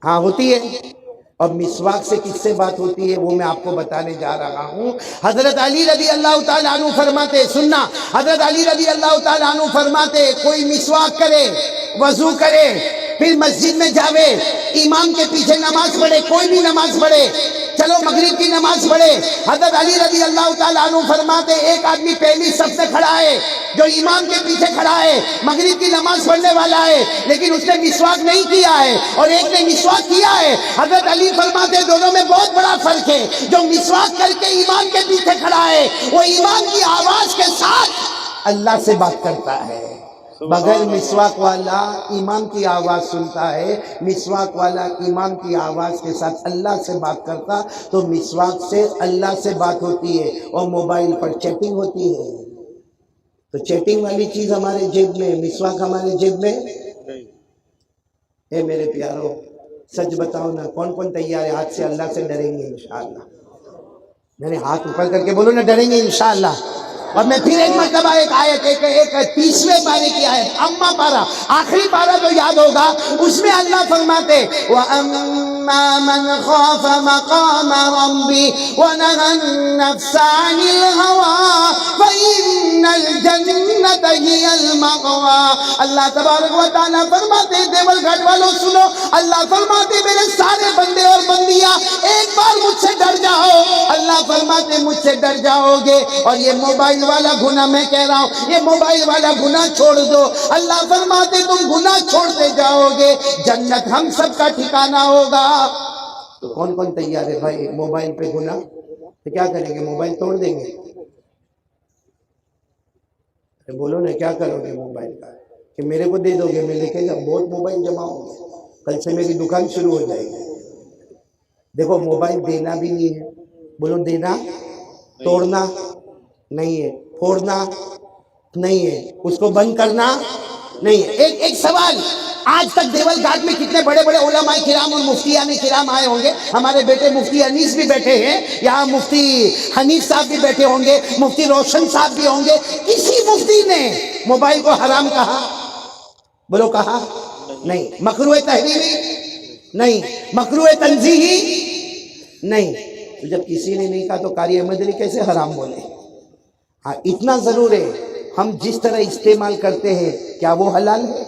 ہاں ہوتی ہے۔ اور مسواک سے کس سے بات ہوتی ہے وہ میں آپ کو بتانے جا رہا ہوں۔ حضرت علی رضی اللہ تعالیٰ عنہ فرماتے، سننا، حضرت علی رضی اللہ تعالیٰ عنہ فرماتے، کوئی مسواک کرے، وضو کرے، پھر مسجد میں جاوے، امام کے پیچھے نماز پڑھے، کوئی بھی نماز پڑھے، چلو مغرب کی نماز پڑھے، حضرت علی رضی اللہ تعالیٰ عنہ فرماتے ایک آدمی پہلی صف میں کھڑا ہے جو امام کے پیچھے کھڑا ہے، مغرب کی نماز پڑھنے والا ہے، لیکن اس نے مسواک نہیں کیا ہے، اور ایک نے مسواک کیا ہے۔ حضرت علی فرماتے دونوں میں بہت بڑا فرق ہے، جو مسواک کر کے امام کے پیچھے کھڑا ہے وہ امام کی آواز کے ساتھ اللہ سے بات کرتا ہے، بغیر مسواک والا امام کی آواز سنتا ہے، مسواک والا امام کی آواز کے ساتھ اللہ سے بات کرتا، تو مسواک سے اللہ سے بات ہوتی ہے، اور موبائل پر چیٹنگ ہوتی ہے۔ تو چیٹنگ والی چیز ہمارے جیب میں، مسواک ہمارے جیب میں۔ اے میرے پیاروں، سچ بتاؤ نا، کون کون تیار ہے آج سے اللہ سے ڈریں گے انشاءاللہ؟ میرے ہاتھ اوپر کر کے بولو نا، ڈریں گے انشاءاللہ۔ اور میں پھر ایک مرتبہ ایک آیت، ایک 30ویں پارے کی آیت، اما پارہ، آخری پارہ تو یاد ہوگا، اس میں اللہ فرماتے وَأَمَّا مَنْ خَافَ مَقَامَ رَبِّهِ وَنَهَى النَّفْسَ عَنِ الْهَوَىٰ فَإِنَّ الْجَنَّةَ هِيَ الْمَأْوَىٰ۔ اللہ تبارک و تعالیٰ فرماتے، دیول گھاٹ والوں سنو، اللہ فرماتے میرے سارے بندے اور بندیاں ایک بار مجھ سے ڈر جاؤ، اللہ فرماتے مجھ سے ڈر جاؤ گے، اور یہ موبائل والا گناہ میں کہہ رہا ہوں، یہ موبائل والا گناہ چھوڑ دو، اللہ فرماتے تم گناہ چھوڑتے جاؤ گے، جنت ہم سب کا ٹھکانہ ہوگا۔ تو کون کون تیار ہے بھائی موبائل پہ گناہ؟ تو کیا کریں گے؟ موبائل توڑ دیں گے؟ بولو نا کیا کرو گے موبائل کا؟ کہ میرے کو دے دو گے میں لے کے جاؤں؟ بہت موبائل جمع ہو گئے، کل سے میری دکان شروع ہو جائے گی۔ دیکھو موبائل دینا بھی نہیں ہے، بولو دینا، توڑنا نہیں ہے، پھوڑنا نہیں ہے، اس کو بند کرنا نہیں ہے۔ ایک سوال، آج تک دیول گھاٹ میں کتنے بڑے بڑے علماء کرام اور مفتیان کرام آئے ہوں گے؟ ہمارے بیٹے مفتی انیس بھی بیٹھے ہیں، یہاں مفتی حنیف صاحب بھی بیٹھے ہوں گے، مفتی روشن صاحب بھی ہوں گے، کسی مفتی نے موبائل کو حرام کہا؟ بولو کہا؟ نہیں۔ مکروہ تحریمی؟ نہیں۔ مکروہ تنزیہی؟ نہیں۔ تو جب کسی نے نہیں کہا تو قاری احمد علی کیسے حرام بولے؟ ہاں اتنا ضرور ہے، ہم جس طرح استعمال کرتے ہیں کیا وہ حلال ہے؟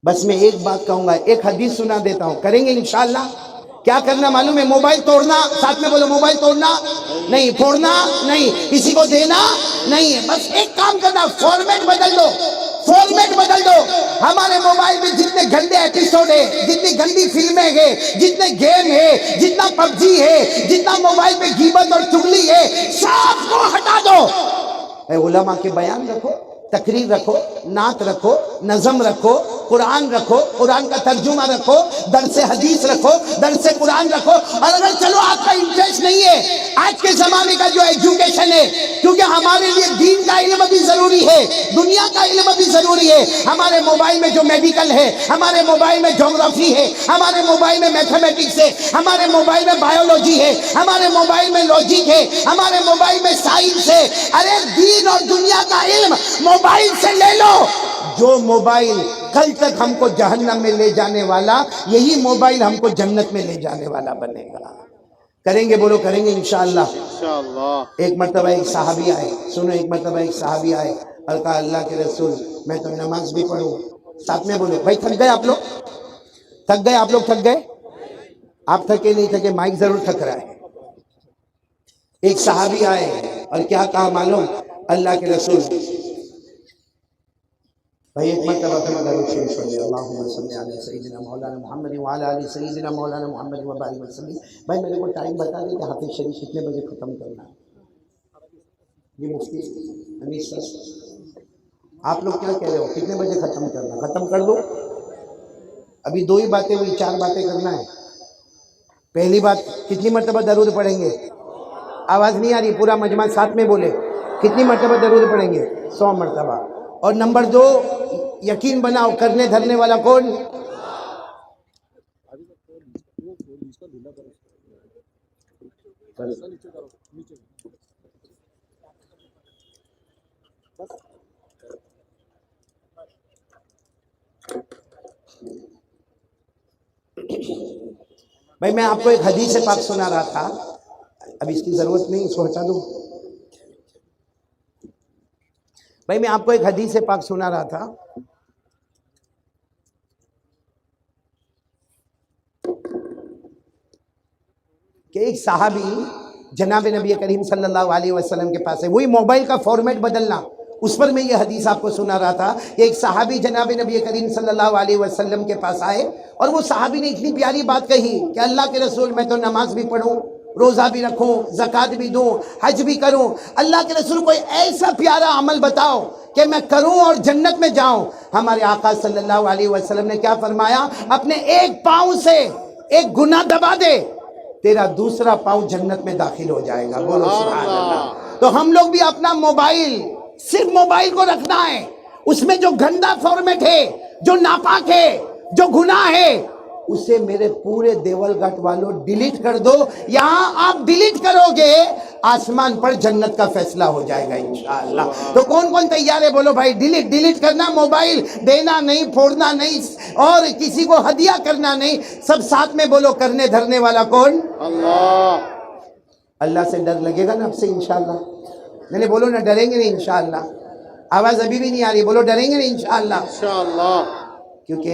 بس میں ایک بات کہوں گا، ایک حدیث سنا دیتا ہوں، کریں گے انشاءاللہ؟ کیا کرنا معلوم ہے؟ موبائل توڑنا، ساتھ میں بولو موبائل توڑنا نہیں، پھوڑنا نہیں، کسی کو دینا نہیں ہے۔ بس ایک کام کرنا، فارمیٹ بدل دو، فارمیٹ بدل دو۔ ہمارے موبائل میں جتنے گندے ایپیسوڈ ہیں، جتنی گندی فلمیں ہیں، جتنے گیم ہیں، جتنا پب جی ہے، جتنا موبائل پہ غیبت اور چغلی ہے، سب کو ہٹا دو۔ اے علماء کے بیان رکھو، تقریر رکھو، نعت رکھو، نظم رکھو، قرآن رکھو، قرآن کا ترجمہ رکھو، درس حدیث رکھو، درس قرآن رکھو۔ اور اگر چلو آپ کا انٹرسٹ نہیں ہے آج کے زمانے کا جو ایجوکیشن ہے، کیونکہ ہمارے لیے دین کا علم بھی ضروری ہے، دنیا کا علم بھی ضروری ہے۔ ہمارے موبائل میں جو میڈیکل ہے، ہمارے موبائل میں جغرافی ہے، ہمارے موبائل میں میتھمیٹکس ہے، ہمارے موبائل میں بایولوجی ہے، ہمارے موبائل میں لاجک ہے، ہمارے موبائل میں سائنس ہے۔ ارے دین اور دنیا کا علم موبائل سے لے لو۔ جو موبائل کل تک ہم کو جہنم میں لے جانے والا، یہی موبائل ہم کو جنت میں لے جانے والا بنے گا۔ کریں گے؟ بولو کریں گے انشاءاللہ۔ ایک مرتبہ ایک صحابی آئے، سنو، ایک مرتبہ ایک صحابی آئے اور کہا اللہ کے رسول میں تو نماز بھی پڑھوں، ساتھ میں بولو۔ بھائی تھک گئے آپ لوگ؟ تھک گئے آپ لوگ؟ تھک گئے؟ آپ تھکے نہیں تھکے؟ مائک ضرور تھک رہا ہے۔ ایک صحابی آئے اور کیا کہا معلوم؟ اللہ کے رسول، بھائی ایک مرتبہ تم درود شریف پڑھ لیں، اللہم صلی علی سیدنا مولانا محمد وعلی آل سیدنا مولانا محمد وبارک وسلم۔ بھائی میرے کو ٹائم بتا دیں کہ حافظ شریف کتنے بجے ختم کرنا ہے؟ یہ مفتی انیس صاحب، آپ لوگ کیا کہہ رہے ہو؟ کتنے بجے ختم کرنا؟ ختم کر دو۔ ابھی دو ہی باتیں ہوئی، 4 باتیں کرنا ہے۔ پہلی بات، کتنی مرتبہ درود پڑھیں گے؟ آواز نہیں آ رہی، پورا مجمع ساتھ میں بولے، کتنی مرتبہ درود پڑھیں گے؟ 100 مرتبہ۔ اور نمبر 2، یقین بناؤ کرنے دھرنے والا کون؟ بھائی میں آپ کو ایک حدیث پاک سنا رہا تھا، اب اس کی ضرورت نہیں، اس کو ہٹا دوں۔ بھائی میں آپ کو ایک حدیث پاک سنا رہا تھا، کہ ایک صحابی جناب نبی کریم صلی اللہ علیہ وسلم کے پاس ہے، وہی موبائل کا فارمیٹ بدلنا، اس پر میں یہ حدیث آپ کو سنا رہا تھا کہ ایک صحابی جناب نبی کریم صلی اللہ علیہ وسلم کے پاس آئے اور وہ صحابی نے اتنی پیاری بات کہی کہ اللہ کے رسول میں تو نماز بھی پڑھوں، روزہ بھی رکھوں، زکوٰۃ بھی دوں، حج بھی کروں، اللہ کے رسول کوئی ایسا پیارا عمل بتاؤ کہ میں کروں اور جنت میں جاؤں۔ ہمارے آقا صلی اللہ علیہ وسلم نے کیا فرمایا؟ اپنے ایک پاؤں سے ایک گناہ دبا دے، تیرا دوسرا پاؤں جنت میں داخل ہو جائے گا۔ بولو سبحان اللہ۔ تو ہم لوگ بھی اپنا موبائل، صرف موبائل کو رکھنا ہے، اس میں جو گندا فارمیٹ ہے، جو ناپاک ہے، جو گناہ ہے، اسے میرے پورے دیول گھاٹ والوں ڈیلیٹ کر دو۔ یہاں آپ ڈیلیٹ کرو گے، آسمان پر جنت کا فیصلہ ہو جائے گا انشاءاللہ۔ تو کون کون تیار ہے؟ بولو بھائی ڈیلیٹ کرنا، موبائل دینا نہیں، پھوڑنا نہیں، اور کسی کو ہدیہ کرنا نہیں۔ سب ساتھ میں بولو، کرنے دھرنے والا کون؟ اللہ۔ اللہ سے ڈر لگے گا نا اب سے انشاءاللہ؟ میں نے بولو نا، ڈریں گے نہیں انشاءاللہ؟ آواز ابھی بھی نہیں آ رہی، بولو ڈریں گے نہیں انشاءاللہ؟ کیونکہ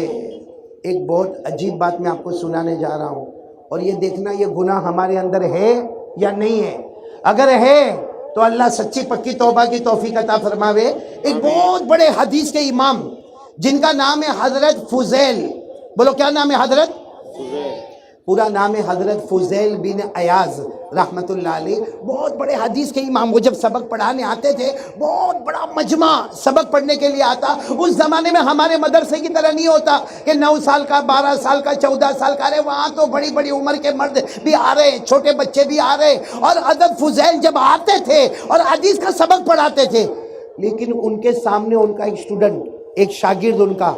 ایک بہت عجیب بات میں آپ کو سنانے جا رہا ہوں، اور یہ دیکھنا یہ گناہ ہمارے اندر ہے یا نہیں ہے۔ اگر ہے تو اللہ سچی پکی توبہ کی توفیق عطا فرماوے۔ ایک بہت بڑے حدیث کے امام جن کا نام ہے حضرت فضیل، بولو کیا نام ہے؟ حضرت پورا نام ہے حضرت فضیل بن عیاض رحمت اللہ علیہ، بہت بڑے حدیث کے امام۔ وہ جب سبق پڑھانے آتے تھے، بہت بڑا مجمع سبق پڑھنے کے لیے آتا۔ اس زمانے میں ہمارے مدرسے کی طرح نہیں ہوتا کہ 9 سال کا، 12 سال کا، 14 سال کا، وہاں تو بڑی بڑی عمر کے مرد بھی آ رہے، چھوٹے بچے بھی آ رہے۔ اور حضرت فضیل جب آتے تھے اور حدیث کا سبق پڑھاتے تھے، لیکن ان کے سامنے ان کا ایک اسٹوڈنٹ، ایک شاگرد ان کا،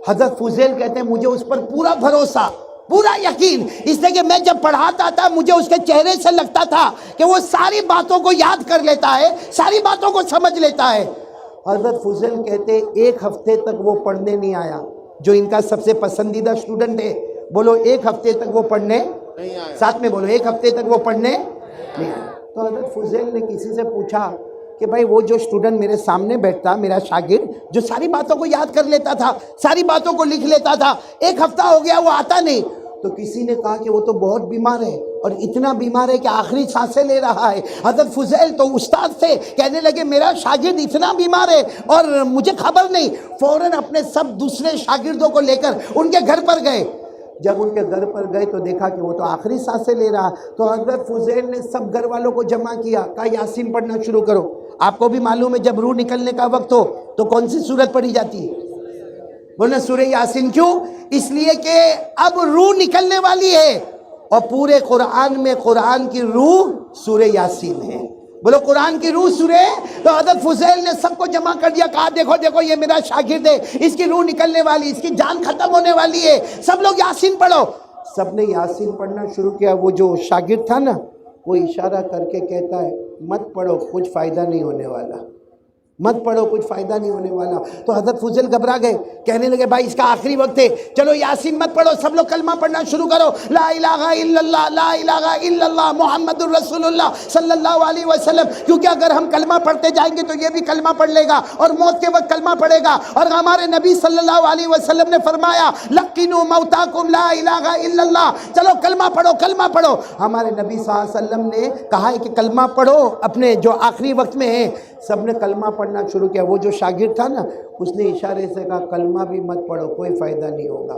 حضرت فضیل کہتے ہیں مجھے اس پر پورا بھروسہ، پورا یقین، اس لیے کہ میں جب پڑھاتا تھا مجھے اس کے چہرے سے لگتا تھا کہ وہ ساری باتوں کو یاد کر لیتا ہے، ساری باتوں کو سمجھ لیتا ہے۔ حضرت فضیل کہتے 1 ہفتے تک وہ پڑھنے نہیں آیا، جو ان کا سب سے پسندیدہ اسٹوڈنٹ ہے، بولو 1 ہفتے تک وہ پڑھنے نہیں آیا، ساتھ میں بولو 1 ہفتے تک وہ پڑھنے نہیں آیا۔ تو حضرت فضیل نے کسی سے پوچھا کہ بھائی وہ جو اسٹوڈنٹ میرے سامنے بیٹھتا، میرا شاگرد جو ساری باتوں کو یاد کر لیتا تھا، ساری باتوں کو لکھ لیتا تھا، 1 ہفتہ ہو گیا وہ آتا نہیں۔ تو کسی نے کہا کہ وہ تو بہت بیمار ہے، اور اتنا بیمار ہے کہ آخری سانسیں لے رہا ہے۔ حضرت فضیل تو استاد سے کہنے لگے میرا شاگرد اتنا بیمار ہے اور مجھے خبر نہیں۔ فوراً اپنے سب دوسرے شاگردوں کو لے کر ان کے گھر پر گئے۔ جب ان کے گھر پر گئے تو دیکھا کہ وہ تو آخری سانسیں لے رہا۔ تو حضرت فضیل نے سب گھر والوں کو جمع کیا، کہا یاسین پڑھنا شروع کرو۔ آپ کو بھی معلوم ہے جب روح نکلنے کا وقت ہو تو کون سی سورت پڑھی جاتی ہے؟ بولنا سورہ یاسین۔ کیوں؟ اس لیے کہ اب روح نکلنے والی ہے، اور پورے قرآن میں قرآن کی روح سورہ یاسین ہے۔ بولو قرآن کی روح سورہ۔ تو حضرت فضیل نے سب کو جمع کر دیا، کہا دیکھو دیکھو یہ میرا شاگرد ہے، اس کی روح نکلنے والی، اس کی جان ختم ہونے والی ہے، سب لوگ یاسین پڑھو۔ سب نے یاسین پڑھنا شروع کیا۔ وہ جو شاگرد تھا نا، وہ اشارہ کر کے کہتا ہے مت پڑھو، کچھ فائدہ نہیں ہونے والا، مت پڑھو، کچھ فائدہ نہیں ہونے والا۔ تو حضرت فضیل گھبرا گئے، کہنے لگے بھائی اس کا آخری وقت ہے، چلو یاسین مت پڑھو، سب لوگ کلمہ پڑھنا شروع کرو، لا الہ الا اللہ، لا الہ الا اللہ محمد الرسول اللہ صلی اللہ علیہ وسلم۔ کیونکہ اگر ہم کلمہ پڑھتے جائیں گے تو یہ بھی کلمہ پڑھ لے گا، اور موت کے وقت کلمہ پڑھے گا۔ اور ہمارے نبی صلی اللہ علیہ وسلم نے فرمایا لقنوا موتاکم لا الہ الا اللہ، چلو کلمہ پڑھو، کلمہ پڑھو۔ ہمارے نبی صلی اللہ علیہ وسلم نے کہا ہے کہ کلمہ پڑھو اپنے جو آخری وقت میں ہے۔ سب نے کلمہ پڑھنا شروع کیا۔ وہ جو شاگرد تھا نا، اس نے اشارے سے کہا کلمہ بھی مت پڑھو، کوئی فائدہ نہیں ہوگا۔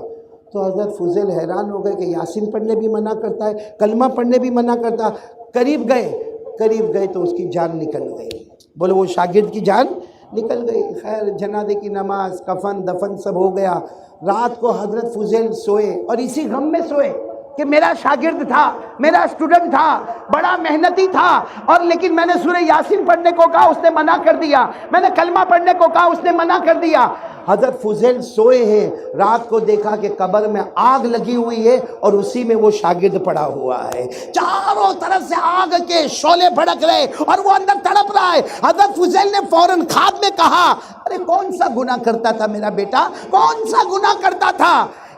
تو حضرت فضیل حیران ہو گئے کہ یاسین پڑھنے بھی منع کرتا ہے، کلمہ پڑھنے بھی منع کرتا۔ قریب گئے تو اس کی جان نکل گئی۔ بولو وہ شاگرد کی جان نکل گئی۔ خیر جنازے کی نماز، کفن دفن سب ہو گیا۔ رات کو حضرت فضیل سوئے، اور اسی غم میں سوئے کہ میرا شاگرد تھا، میرا اسٹوڈنٹ تھا، بڑا محنتی تھا، اور لیکن میں نے سورہ یاسین پڑھنے کو کہا، اس نے منع کر دیا، میں نے کلمہ پڑھنے کو کہا، اس نے منع کر دیا۔ حضرت فضیل سوئے ہیں، رات کو دیکھا کہ قبر میں آگ لگی ہوئی ہے، اور اسی میں وہ شاگرد پڑا ہوا ہے۔ چاروں طرف سے آگ کے شعلے بھڑک رہے اور وہ اندر تڑپ رہا ہے۔ حضرت فضیل نے فوراً خواب میں کہا ارے کون سا گناہ کرتا تھا میرا بیٹا، کون سا گناہ کرتا تھا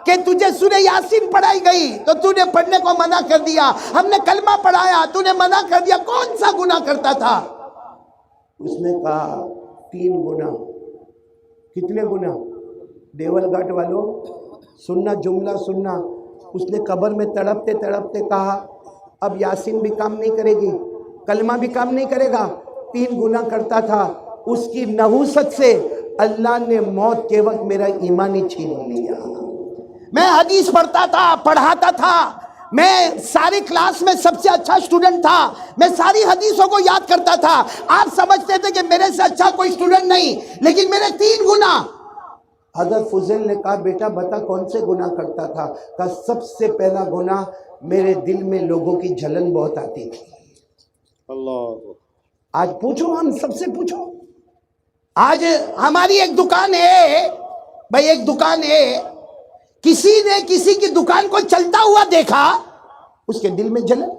کہ تجھے سورہ یاسین پڑھائی گئی تو تو نے پڑھنے کو منع کر دیا، ہم نے کلمہ پڑھایا تو نے منع کر دیا، کون سا گناہ کرتا تھا؟ اس نے کہا 3 گناہ۔ کتنے گناہ؟ دیول گھاٹ والوں سننا، جملہ سننا۔ اس نے قبر میں تڑپتے تڑپتے کہا اب یاسین بھی کام نہیں کرے گی، کلمہ بھی کام نہیں کرے گا، 3 گناہ کرتا تھا۔ اس کی نحوست سے اللہ نے موت کے وقت میرا ایمان ہی چھین لیا۔ میں حدیث پڑھتا تھا، پڑھاتا تھا، میں ساری کلاس میں سب سے اچھا اسٹوڈنٹ تھا، میں ساری حدیثوں کو یاد کرتا تھا۔ آپ سمجھتے تھے کہ میرے سے اچھا کوئی اسٹوڈنٹ نہیں، لیکن میرے 3 گناہ۔ حضرت فضیل نے کہا بیٹا بتا کون سے گناہ کرتا تھا؟ کہا سب سے پہلا گناہ میرے دل میں لوگوں کی جلن بہت آتی تھی۔ اللہ، آج پوچھو، ہم سب سے پوچھو، آج ہماری ایک دکان ہے بھائی، ایک دکان ہے، کسی نے کسی کی دکان کو چلتا ہوا دیکھا، اس کے دل میں جلن۔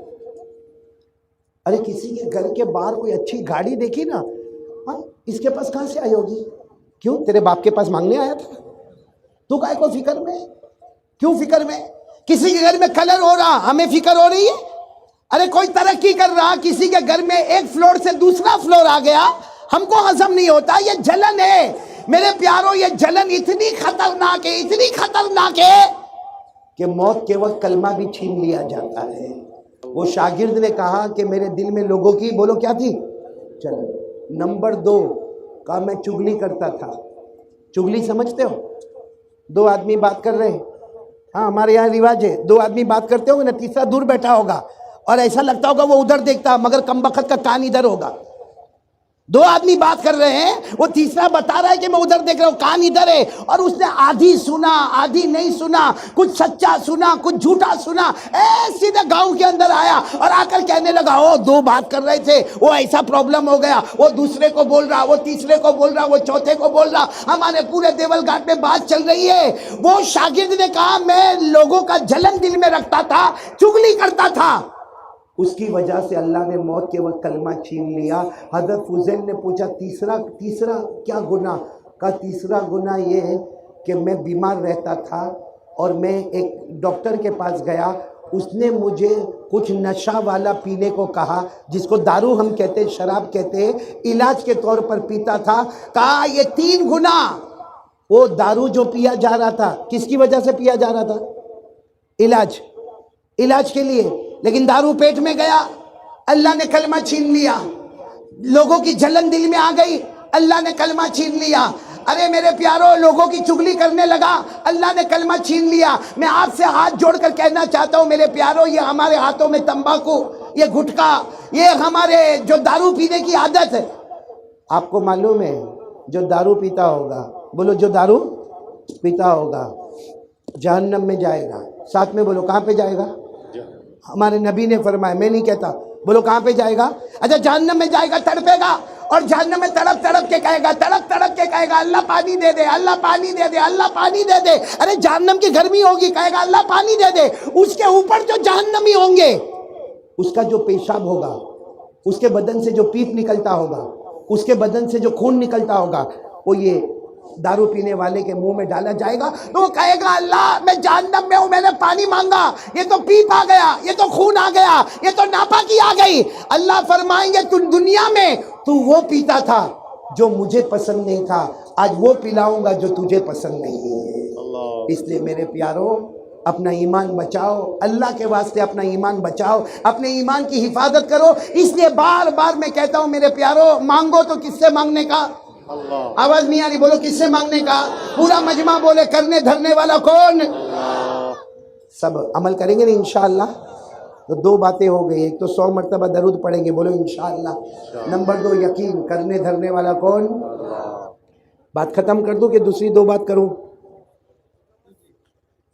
ارے کسی کے گھر کے باہر کوئی اچھی گاڑی دیکھی نا، ہاں اس کے پاس کہاں سے آئی ہوگی؟ کیوں؟ تیرے باپ کے پاس مانگنے آیا تھا؟ تو کائے کو فکر میں؟ کیوں فکر میں؟ کسی کے گھر میں کلر ہو رہا، ہمیں فکر ہو رہی ہے؟ ارے کوئی ترقی کر رہا، کسی کے گھر میں ایک فلور سے دوسرا فلور آ گیا، ہم کو ہضم نہیں ہوتا، یہ جلن ہے۔ میرے پیاروں یہ جلن اتنی خطرناک ہے، اتنی خطرناک ہے کہ موت کے وقت کلمہ بھی چھین لیا جاتا ہے۔ وہ شاگرد نے کہا کہ میرے دل میں لوگوں کی، بولو کیا تھی؟ جلن۔ نمبر 2 کہا میں چگلی کرتا تھا۔ چگلی سمجھتے ہو؟ 2 آدمی بات کر رہے ہیں، ہاں ہمارے یہاں رواج ہے، دو آدمی بات کرتے ہوں گے نا، تیسرا دور بیٹھا ہوگا اور ایسا لگتا ہوگا وہ ادھر دیکھتا مگر کمبخت کا کان ادھر ہوگا. دو آدمی بات کر رہے ہیں، وہ تیسرا بتا رہا ہے کہ میں ادھر دیکھ رہا ہوں، کان ادھر ہے، اور اس نے آدھی سنا آدھی نہیں سنا، کچھ سچا سنا کچھ جھوٹا سنا. سیدھے گاؤں کے اندر آیا اور آ کر کہنے لگا او دو بات کر رہے تھے، وہ ایسا پرابلم ہو گیا، وہ دوسرے کو بول رہا، وہ تیسرے کو بول رہا، وہ چوتھے کو بول رہا، ہمارے پورے دیول گھاٹ میں بات چل رہی ہے. وہ شاگرد نے کہا میں لوگوں کا جلن دل میں رکھتا تھا، چغلی کرتا تھا، اس کی وجہ سے اللہ نے موت کے وقت کلمہ چھین لیا. حضرت فضیل نے پوچھا تیسرا کیا گناہ؟ کہا تیسرا گناہ یہ ہے کہ میں بیمار رہتا تھا اور میں ایک ڈاکٹر کے پاس گیا، اس نے مجھے کچھ نشہ والا پینے کو کہا، جس کو دارو ہم کہتے ہیں، شراب کہتے ہیں، علاج کے طور پر پیتا تھا. کہا یہ 3 گناہ. وہ دارو جو پیا جا رہا تھا کس کی وجہ سے پیا جا رہا تھا؟ علاج کے لیے، لیکن دارو پیٹ میں گیا، اللہ نے کلمہ چھین لیا. لوگوں کی جلن دل میں آ گئی، اللہ نے کلمہ چھین لیا. ارے میرے پیارو، لوگوں کی چغلی کرنے لگا، اللہ نے کلمہ چھین لیا. میں آپ سے ہاتھ جوڑ کر کہنا چاہتا ہوں میرے پیارو، یہ ہمارے ہاتھوں میں تمباکو، یہ گٹکا، یہ ہمارے جو دارو پینے کی عادت ہے. آپ کو معلوم ہے جو دارو پیتا ہوگا، بولو جو دارو پیتا ہوگا جہنم میں جائے گا. ساتھ میں بولو کہاں پہ جائے گا؟ ہمارے نبی نے فرمایا، میں نہیں کہتا. بولو کہاں پہ جائے گا؟ اچھا جہنم میں جائے گا، تڑپے گا، اور جہنم میں تڑپ تڑپ کے کہے گا، تڑپ تڑپ کے کہے گا اللہ پانی دے دے، اللہ پانی دے دے، اللہ پانی دے دے. ارے جہنم کی گرمی ہوگی، کہے گا اللہ پانی دے دے. اس کے اوپر جو جہنمی ہوں گے، اس کا جو پیشاب ہوگا، اس کے بدن سے جو پیپ نکلتا ہوگا، اس کے بدن سے جو خون نکلتا ہوگا، وہ یہ دارو پینے والے کے منہ میں ڈالا جائے گا. تو وہ کہے گا اللہ میں جہنم میں ہوں، میں نے پانی مانگا، یہ تو پیپ آ گیا، یہ تو خون آ گیا، یہ تو ناپاکی آ گئی. اللہ فرمائیں گے تو دنیا میں تو وہ پیتا تھا جو مجھے پسند نہیں تھا، آج وہ پلاؤں گا جو تجھے پسند نہیں ہے. اس لیے میرے پیارو اپنا ایمان بچاؤ، اللہ کے واسطے اپنا ایمان بچاؤ، اپنے ایمان کی حفاظت کرو. اس لیے بار بار میں کہتا ہوں میرے پیارو، مانگو تو کس سے مانگنے کا؟ آواز نہیں آ رہی، بولو کس سے مانگنے کا؟ پورا مجمع بولے کرنے دھرنے والا کون؟ سب عمل کریں گے نا انشاءاللہ. تو 2 باتیں ہو گئی، ایک تو 100 مرتبہ درود پڑھیں گے، بولو انشاءاللہ. نمبر 2 یقین، کرنے دھرنے والا کون؟ بات ختم کر دوں کہ دوسری 2 بات کروں؟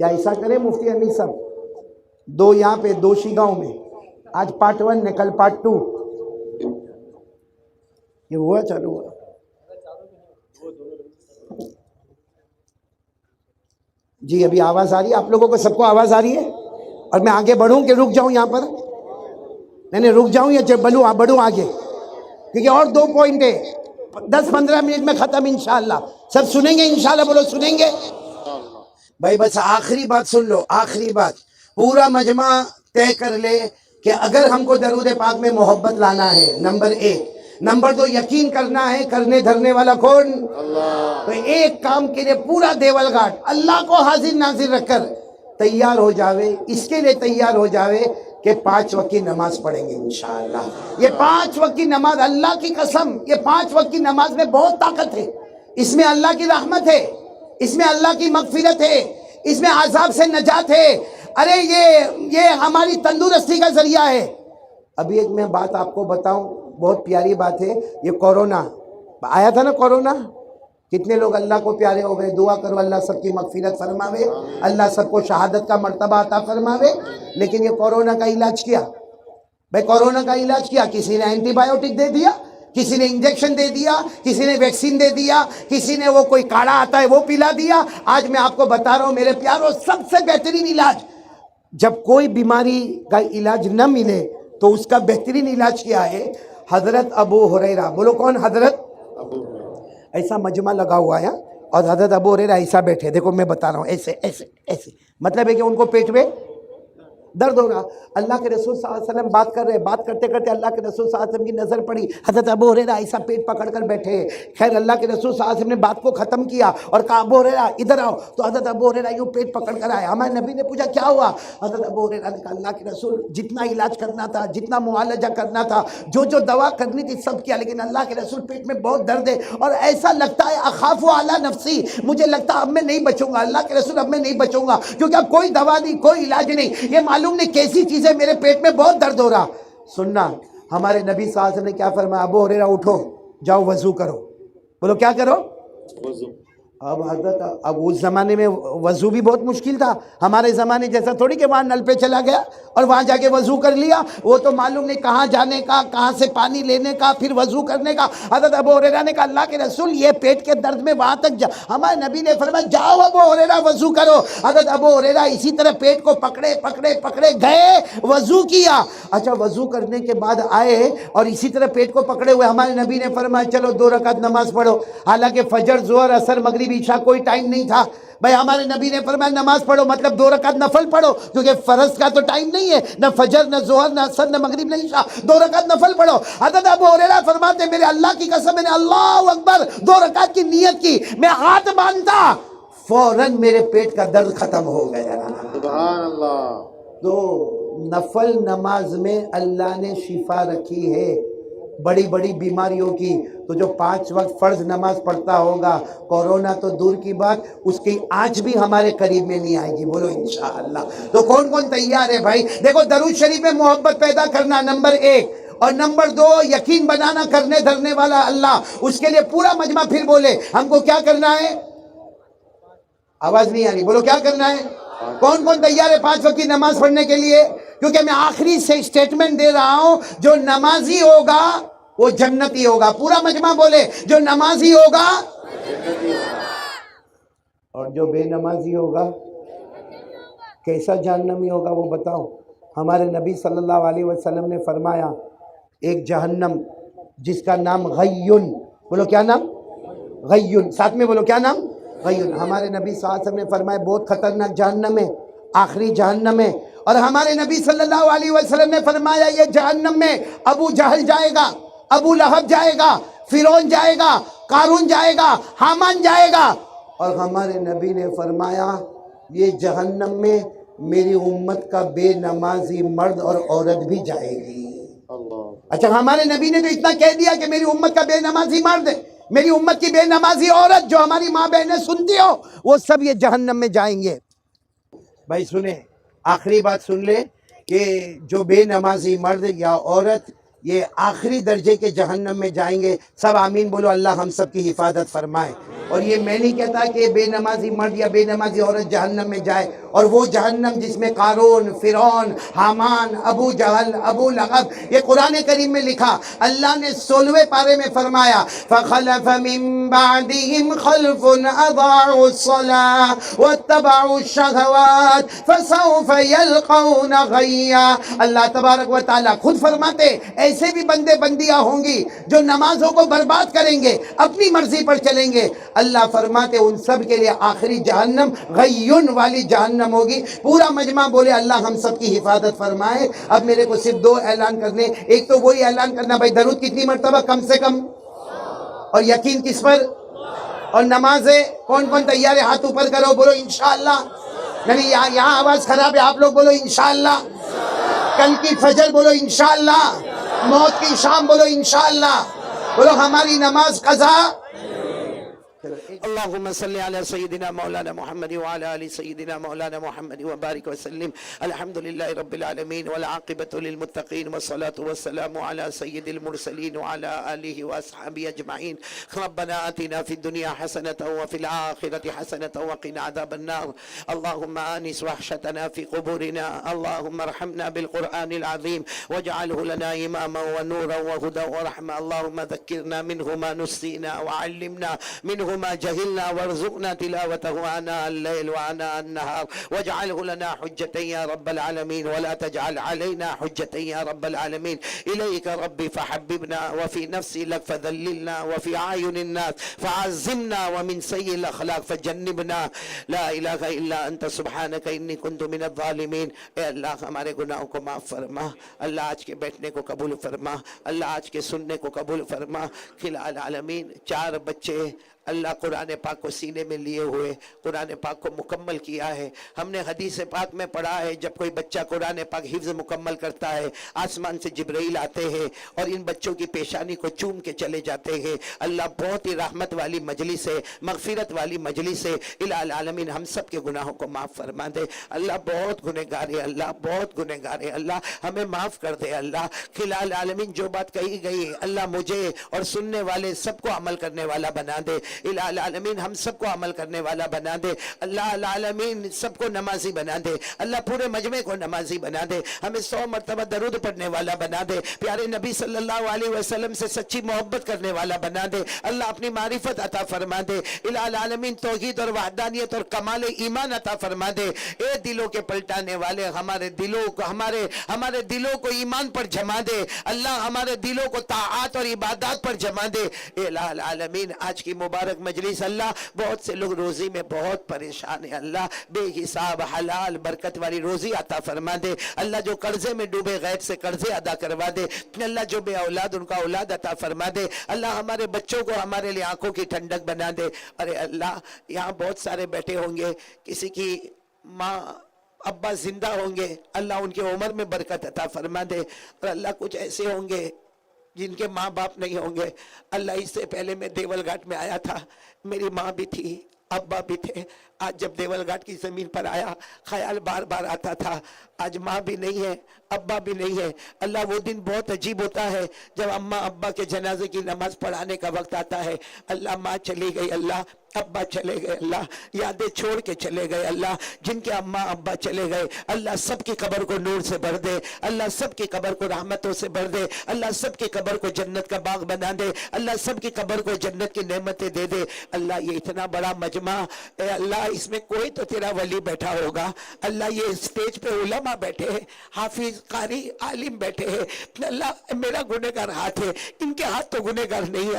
یا ایسا کریں مفتی انیس صاحب، 2 یہاں پہ 2 شیگاؤں میں، آج پارٹ 1 ہے، کل پارٹ 2. یہ ہوا چالو ہوا؟ جی ابھی آواز آ رہی ہے آپ لوگوں کو؟ سب کو آواز آ رہی ہے؟ اور میں آگے بڑھوں کہ رک جاؤں یہاں پر؟ نہیں رک جاؤں یا بڑھوں آگے؟ کیونکہ اور 2 پوائنٹ ہے، 10-15 منٹ میں ختم انشاءاللہ. سب سنیں گے انشاءاللہ؟ بولو سنیں گے بھائی. بس آخری بات سن لو، آخری بات. پورا مجمع طے کر لے کہ اگر ہم کو درود پاک میں محبت لانا ہے، نمبر 1. نمبر 2 یقین کرنا ہے، کرنے دھرنے والا کون؟ اللہ. تو ایک کام کے لیے پورا دیول گھاٹ اللہ کو حاضر ناظر رکھ کر تیار ہو جاوے، اس کے لیے تیار ہو جاوے کہ 5 وقت کی نماز پڑھیں گے انشاءاللہ. یہ 5 وقت کی نماز، اللہ کی قسم، یہ 5 وقت کی نماز میں بہت طاقت ہے. اس میں اللہ کی رحمت ہے، اس میں اللہ کی مغفرت ہے، اس میں عذاب سے نجات ہے. ارے یہ ہماری تندرستی کا ذریعہ ہے. ابھی ایک میں بات آپ کو بتاؤں، بہت پیاری بات ہے. یہ کورونا آیا تھا نا، کورونا، کتنے لوگ اللہ کو پیارے ہو گئے. دعا کرو اللہ سب کی مغفرت فرماوے، اللہ سب کو شہادت کا مرتبہ عطا فرماوے. لیکن یہ کورونا کا علاج کیا بھائی؟ کورونا کا علاج کیا؟ کسی نے اینٹی بایوٹک دے دیا، کسی نے انجیکشن دے دیا، کسی نے ویکسین دے دیا، کسی نے وہ کوئی کاڑھا آتا ہے وہ پلا دیا. آج میں آپ کو بتا رہا ہوں میرے پیاروں، سب سے بہترین علاج، جب کوئی بیماری کا علاج نہ ملے تو اس کا بہترین علاج کیا ہے؟ حضرت ابو ہریرہ. بولو کون؟ حضرت ابو ہریرہ. ایسا مجمع لگا ہوا ہے اور حضرت ابو ہریرہ ایسا بیٹھے، دیکھو میں بتا رہا ہوں، ایسے ایسے ایسے، مطلب ہے کہ ان کو پیٹ میں، درد ہو رہا. اللہ کے رسول صلی اللہ علیہ وسلم بات کر رہے, بات کرتے کرتے اللہ کے رسول صلی اللہ علیہ وسلم کی نظر پڑی, حضرت ابو ہریرہ ایسا پیٹ پکڑ کر بیٹھے. خیر اللہ کے رسول صلی اللہ علیہ وسلم نے بات کو ختم کیا اور کہا ابو ہریرہ ادھر آؤ. تو حضرت ابو ہریرہ یوں پیٹ پکڑ کر آئے. ہمارے نبی نے پوچھا کیا ہوا؟ حضرت ابو ہریرہ نے کہا اللہ کے رسول جتنا علاج کرنا تھا, جتنا معالجہ کرنا تھا, جو دوا کرنی تھی سب کیا, لیکن اللہ کے رسول پیٹ میں بہت درد ہے اور ایسا لگتا ہے اخاف علی نفسی, مجھے لگتا ہے اب میں نہیں بچوں گا. اللہ کے رسول اب میں نہیں بچوں گا کیونکہ اب کوئی دوا نہیں, کوئی علاج نہیں, یہ معلوم نہیں کیسی چیزیں میرے پیٹ میں بہت درد ہو رہا. سننا ہمارے نبی صلی اللہ علیہ وسلم نے کیا فرمایا؟ ابو ہریرہ اٹھو, جاؤ وضو کرو. بولو کیا کرو؟ وضو. اب حضرت اب اس زمانے میں وضو بھی بہت مشکل تھا. ہمارے زمانے جیسا تھوڑی کہ وہاں نل پہ چلا گیا اور وہاں جا کے وضو کر لیا. وہ تو معلوم نہیں کہاں جانے کا, کہاں سے پانی لینے کا, پھر وضو کرنے کا. حضرت ابو ہریرہ نے کہا اللہ کے رسول یہ پیٹ کے درد میں وہاں تک ہمارے نبی نے فرمایا جاؤ ابو ہریرہ وضو کرو. حضرت ابو ہریرہ اسی طرح پیٹ کو پکڑے پکڑے پکڑے گئے, وضو کیا. اچھا وضو کرنے کے بعد آئے اور اسی طرح پیٹ کو پکڑے ہوئے ہمارے نبی نے فرمایا چلو 2 رکعت نماز پڑھو. حالانکہ فجر, ظہر, عصر, مغرب, عشاء کوئی ٹائم نہیں تھا. بھائی ہمارے نبی نے فرمایا نماز پڑھو, مطلب 2 رکعت نفل پڑھو, کیونکہ فرض کا تو ٹائم نہیں ہے, نہ فجر, نہ ظہر, نہ عصر, نہ مغرب, نہ عشاء, 2 رکعت نفل پڑھو. حضرت ابو ہریرہ فرماتے میرے اللہ کی قسم میں نے اللہ اکبر 2 رکعت کی نیت کی, میں ہاتھ باندھا فوراً میرے پیٹ کا درد ختم ہو گیا. سبحان اللہ. تو نفل نماز میں اللہ نے شفا رکھی ہے بڑی بڑی بیماریوں کی. تو جو 5 وقت فرض نماز پڑھتا ہوگا, کورونا تو دور کی بات, اس کی آنچ بھی ہمارے قریب میں نہیں آئے گی. بولو انشاءاللہ. تو کون کون تیار ہے بھائی؟ دیکھو درود شریف میں محبت پیدا کرنا نمبر 1, اور نمبر 2 یقین بنانا کرنے دھرنے والا اللہ. اس کے لیے پورا مجمع پھر بولے ہم کو کیا کرنا ہے. آواز نہیں آ رہی, بولو کیا کرنا ہے. کون کون تیار ہے 5 وقت کی نماز پڑھنے کے لیے؟ کیونکہ میں آخری سے اسٹیٹمنٹ دے رہا ہوں, جو نمازی ہوگا وہ جنتی ہوگا. پورا مجمع بولے جو نمازی ہوگا, اور جو بے نمازی ہوگا کیسا جہنمی ہوگا وہ بتاؤ. ہمارے نبی صلی اللہ علیہ وسلم نے فرمایا ایک جہنم جس کا نام غیون, بولو کیا نام؟ غیون. ساتھ میں بولو کیا نام؟ غیون. ہمارے نبی صلی اللہ علیہ وسلم نے فرمایا بہت خطرناک جہنم ہے, آخری جہنم ہے. اور ہمارے نبی صلی اللہ علیہ وسلم نے فرمایا یہ جہنم میں ابو جہل جائے گا, ابو لہب جائے گا, فرعون جائے گا, قارون جائے گا, حامان جائے گا. اور ہمارے نبی نے فرمایا یہ جہنم میں میری امت کا بے نمازی مرد اور عورت بھی جائے گی. اچھا ہمارے نبی نے تو اتنا کہہ دیا کہ میری امت کا بے نمازی مرد, میری امت کی بے نمازی عورت, جو ہماری ماں بہنیں سنتی ہو, وہ سب یہ جہنم میں جائیں گے. بھائی سنیں, آخری بات سن لے کہ جو بے نمازی مرد یا عورت یہ آخری درجے کے جہنم میں جائیں گے. سب آمین بولو, اللہ ہم سب کی حفاظت فرمائے. اور یہ میں نہیں کہتا کہ بے نمازی مرد یا بے نمازی عورت جہنم میں جائے, اور وہ جہنم جس میں قارون, فرعون, حامان, ابو جہل, ابو لہب, یہ قرآن کریم میں لکھا. اللہ نے 16ویں پارے میں فرمایا فَخَلَفَ مِن بَعْدِهِمْ خَلْفٌ أَضَاعُوا الصَّلَاةَ وَاتَّبَعُوا الشَّهَوَاتِ فَسَوْفَ يَلْقَوْنَ غَيًّا. اللہ تبارک و تعالیٰ خود فرماتے ایسے بھی بندے بندیاں ہوں گی جو نمازوں کو برباد کریں گے, اپنی مرضی پر چلیں گے. اللہ فرماتے ان سب کے لیے آخری جہنم غیون والی جہنم ہوگی. پورا مجمع بولے اللہ ہم سب کی حفاظت فرمائے. اب میرے کو صرف 2 اعلان کرنے. ایک تو وہی اعلان کرنا بھائی درود کتنی مرتبہ کم سے کم, اور یقین کس پر, اور نمازیں کون کون تیار ہے ہاتھ اوپر کرو, بولو انشاءاللہ. نہیں یہاں آواز خراب ہے, آپ لوگ بولو انشاءاللہ. کل کی فجر بولو انشاءاللہ. موت کی شام بولو انشاءاللہ. بولو ہماری نماز قضا. اللهم صل على سيدنا مولانا محمد وعلى آل سيدنا مولانا محمد وبارك وسلم. الحمد لله رب العالمين والعاقبة للمتقين والصلاة والسلام على سيد المرسلين وعلى آله وأصحابه أجمعين. ربنا آتنا في الدنيا حسنة وفي الآخرة حسنة وقنا عذاب النار. اللهم آنس وحشتنا في قبورنا. اللهم ارحمنا بالقرآن العظيم واجعله لنا إماما ونورا وهدى ورحمة. اللهم ذكرنا منه ما نسينا وعلمنا منه منه ما جهلنا وارزقنا تلاوته آناء الليل وآناء النهار واجعله لنا حجة يا رب العالمين ولا تجعل علينا حجة يا رب العالمين. إليك ربي فحببنا وفي نفسي لك فذللنا وفي أعين الناس فعزمنا ومن سيء الأخلاق فجنبنا. لا إله إلا أنت سبحانك إني كنت من الظالمين. اے اللہ ہمارے گناہوں کو معاف فرما. اللہ آج کے بیٹھنے کو قبول فرما. اللہ آج کے سننے کو قبول فرما. خلا العالمین 4 بچے اللہ قرآن پاک کو سینے میں لیے ہوئے قرآن پاک کو مکمل کیا ہے. ہم نے حدیث پاک میں پڑھا ہے جب کوئی بچہ قرآن پاک حفظ مکمل کرتا ہے آسمان سے جبرائیل آتے ہیں اور ان بچوں کی پیشانی کو چوم کے چلے جاتے ہیں. اللہ بہت ہی رحمت والی مجلس ہے, مغفرت والی مجلس ہے. الہ العالمین ہم سب کے گناہوں کو معاف فرما دے. اللہ بہت گنہگار ہے, اللہ بہت گنہگار ہے. اللہ ہمیں معاف کر دے. اللہ خلا العالمین جو بات کہی گئی اللہ مجھے اور سننے والے سب کو عمل کرنے والا بنا دے. الہ العالمین ہم سب کو عمل کرنے والا بنا دے. اللہ العالمین سب کو نمازی بنا دے. اللہ پورے مجمع کو نمازی بنا دے. ہمیں 100 مرتبہ درود پڑھنے والا بنا دے. پیارے نبی صلی اللہ علیہ وسلم سے سچی محبت کرنے والا بنا دے. اللہ اپنی معرفت عطا فرما دے. الہ العالمین توحید اور وحدانیت اور کمال ایمان عطا فرما دے. اے دلوں کے پلٹانے والے ہمارے دلوں کو ایمان پر جما دے. اللہ ہمارے دلوں کو طاعات اور عبادات پر جما دے. اے الہ العالمین آج کی مبارک مجلس اللہ بہت سے لوگ روزی میں بہت پریشان ہیں. اللہ بے حساب حلال برکت والی روزی عطا فرما دے. اللہ جو قرضے میں ڈوبے غیب سے قرضے ادا کروا دے. اللہ جو بے اولاد ان کا اولاد عطا فرما دے. اللہ ہمارے بچوں کو ہمارے لیے آنکھوں کی ٹھنڈک بنا دے. ارے اللہ یہاں بہت سارے بیٹھے ہوں گے کسی کی ماں ابا زندہ ہوں گے اللہ ان کی عمر میں برکت عطا فرما دے. اور اللہ کچھ ایسے ہوں گے جن کے ماں باپ نہیں ہوں گے. اللہ اس سے پہلے میں دیول گھاٹ میں آیا تھا, میری ماں بھی تھی ابا بھی تھے. آج جب دیول گھاٹ کی زمین پر آیا خیال بار بار آتا تھا آج ماں بھی نہیں ہے ابا بھی نہیں ہے. اللہ وہ دن بہت عجیب ہوتا ہے جب اماں ابا کے جنازے کی نماز پڑھانے کا وقت آتا ہے. اللہ ماں چلی گئی, اللہ ابا چلے گئے, اللہ یادیں چھوڑ کے چلے گئے. اللہ جن کے اماں ابا چلے گئے اللہ سب کی قبر کو نور سے بھر دے. اللہ سب کی قبر کو رحمتوں سے بھر دے. اللہ سب کی قبر کو جنت کا باغ بنا دے. اللہ سب کی قبر کو جنت کی نعمتیں دے دے. اللہ یہ اتنا بڑا مجمع اے اللہ اس میں کوئی تو تیرا ولی بیٹھا ہوگا. اللہ یہ اسٹیج پہ علماء بیٹھے ہیں, حافظ قاری عالم بیٹھے ہیں. اللہ میرا گنہگار ہاتھ ہے, ان کے ہاتھ تو گنہگار نہیں.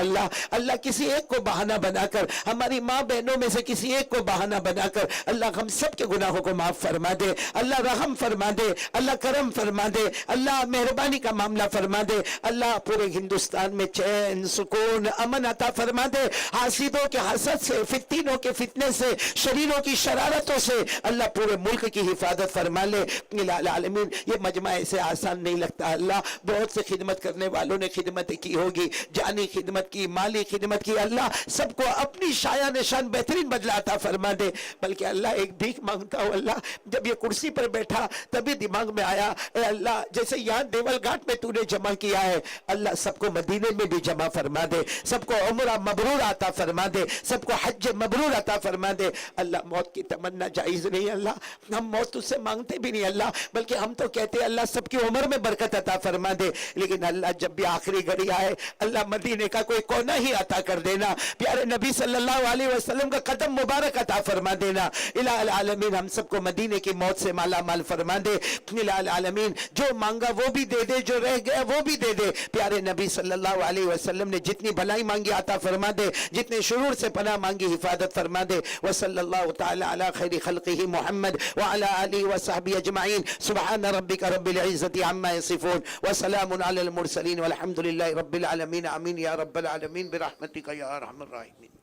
اللہ کسی ایک کو بہانہ بنا کر ہماری ماں بہنوں میں سے کسی ایک کو بہانہ بنا کر اللہ ہم سب کے گناہوں کو معاف فرما دے. اللہ رحم فرما دے. اللہ کرم فرما دے. اللہ مہربانی کا معاملہ فرما دے. اللہ پورے ہندوستان میں چین سکون امن عطا فرما دے. حاسدوں کے حسد سے فتنوں کے فتنے سے شریروں کی شرارتوں سے اللہ پورے ملک کی حفاظت فرما لے. الہ العالمین یہ مجمع ایسے آسان نہیں لگتا. اللہ بہت سے خدمت کرنے والوں نے خدمت کی ہوگی, جانی خدمت کی, مالی خدمت کی. اللہ سب کو اپنی شایان نشان بہترین بدلہ عطا فرما دے. بلکہ اللہ ایک بھیک مانگتا ہوں. اللہ جب یہ کرسی پر بیٹھا تبھی دماغ میں آیا اے اللہ جیسے یہاں دیول گھاٹ میں تو نے جمع کیا ہے اللہ سب کو مدینے میں بھی جمع فرما دے. سب کو عمرہ مبرور عطا فرما دے. سب کو حج مبرور عطا فرما دے. اللہ موت کی تمنا جائز نہیں. اللہ ہم موت تجھ سے مانگتے بھی نہیں اللہ, بلکہ ہم تو کہتے ہیں اللہ سب کی عمر میں برکت عطا فرما دے. لیکن اللہ جب بھی آخری گھڑی آئے اللہ مدینے کا کوئی کونا ہی عطا کر دینا. پیارے نبی صلی اللہ علیہ وسلم کا قدم مبارک عطا فرما دینا. الہ العالمین ہم سب کو مدینے کی موت سے مالا مال فرما دے. الہ العالمین جو مانگا وہ بھی دے دے, جو رہ گیا وہ بھی دے دے. پیارے نبی صلی اللہ علیہ وسلم نے جتنی بھلائی مانگی عطا فرما دے, جتنے شرور سے پناہ مانگی حفاظت فرما دے. وصلی اللہ تعالی علی خیر خلقہ محمد وعلی آلہ وصحبہ اجمعین. سبحان ربک رب العزت عما یصفون وسلام علی المرسلین والحمد للہ رب العالمین. آمین یا رب العالمین برحمتک یا ارحم الراحمین.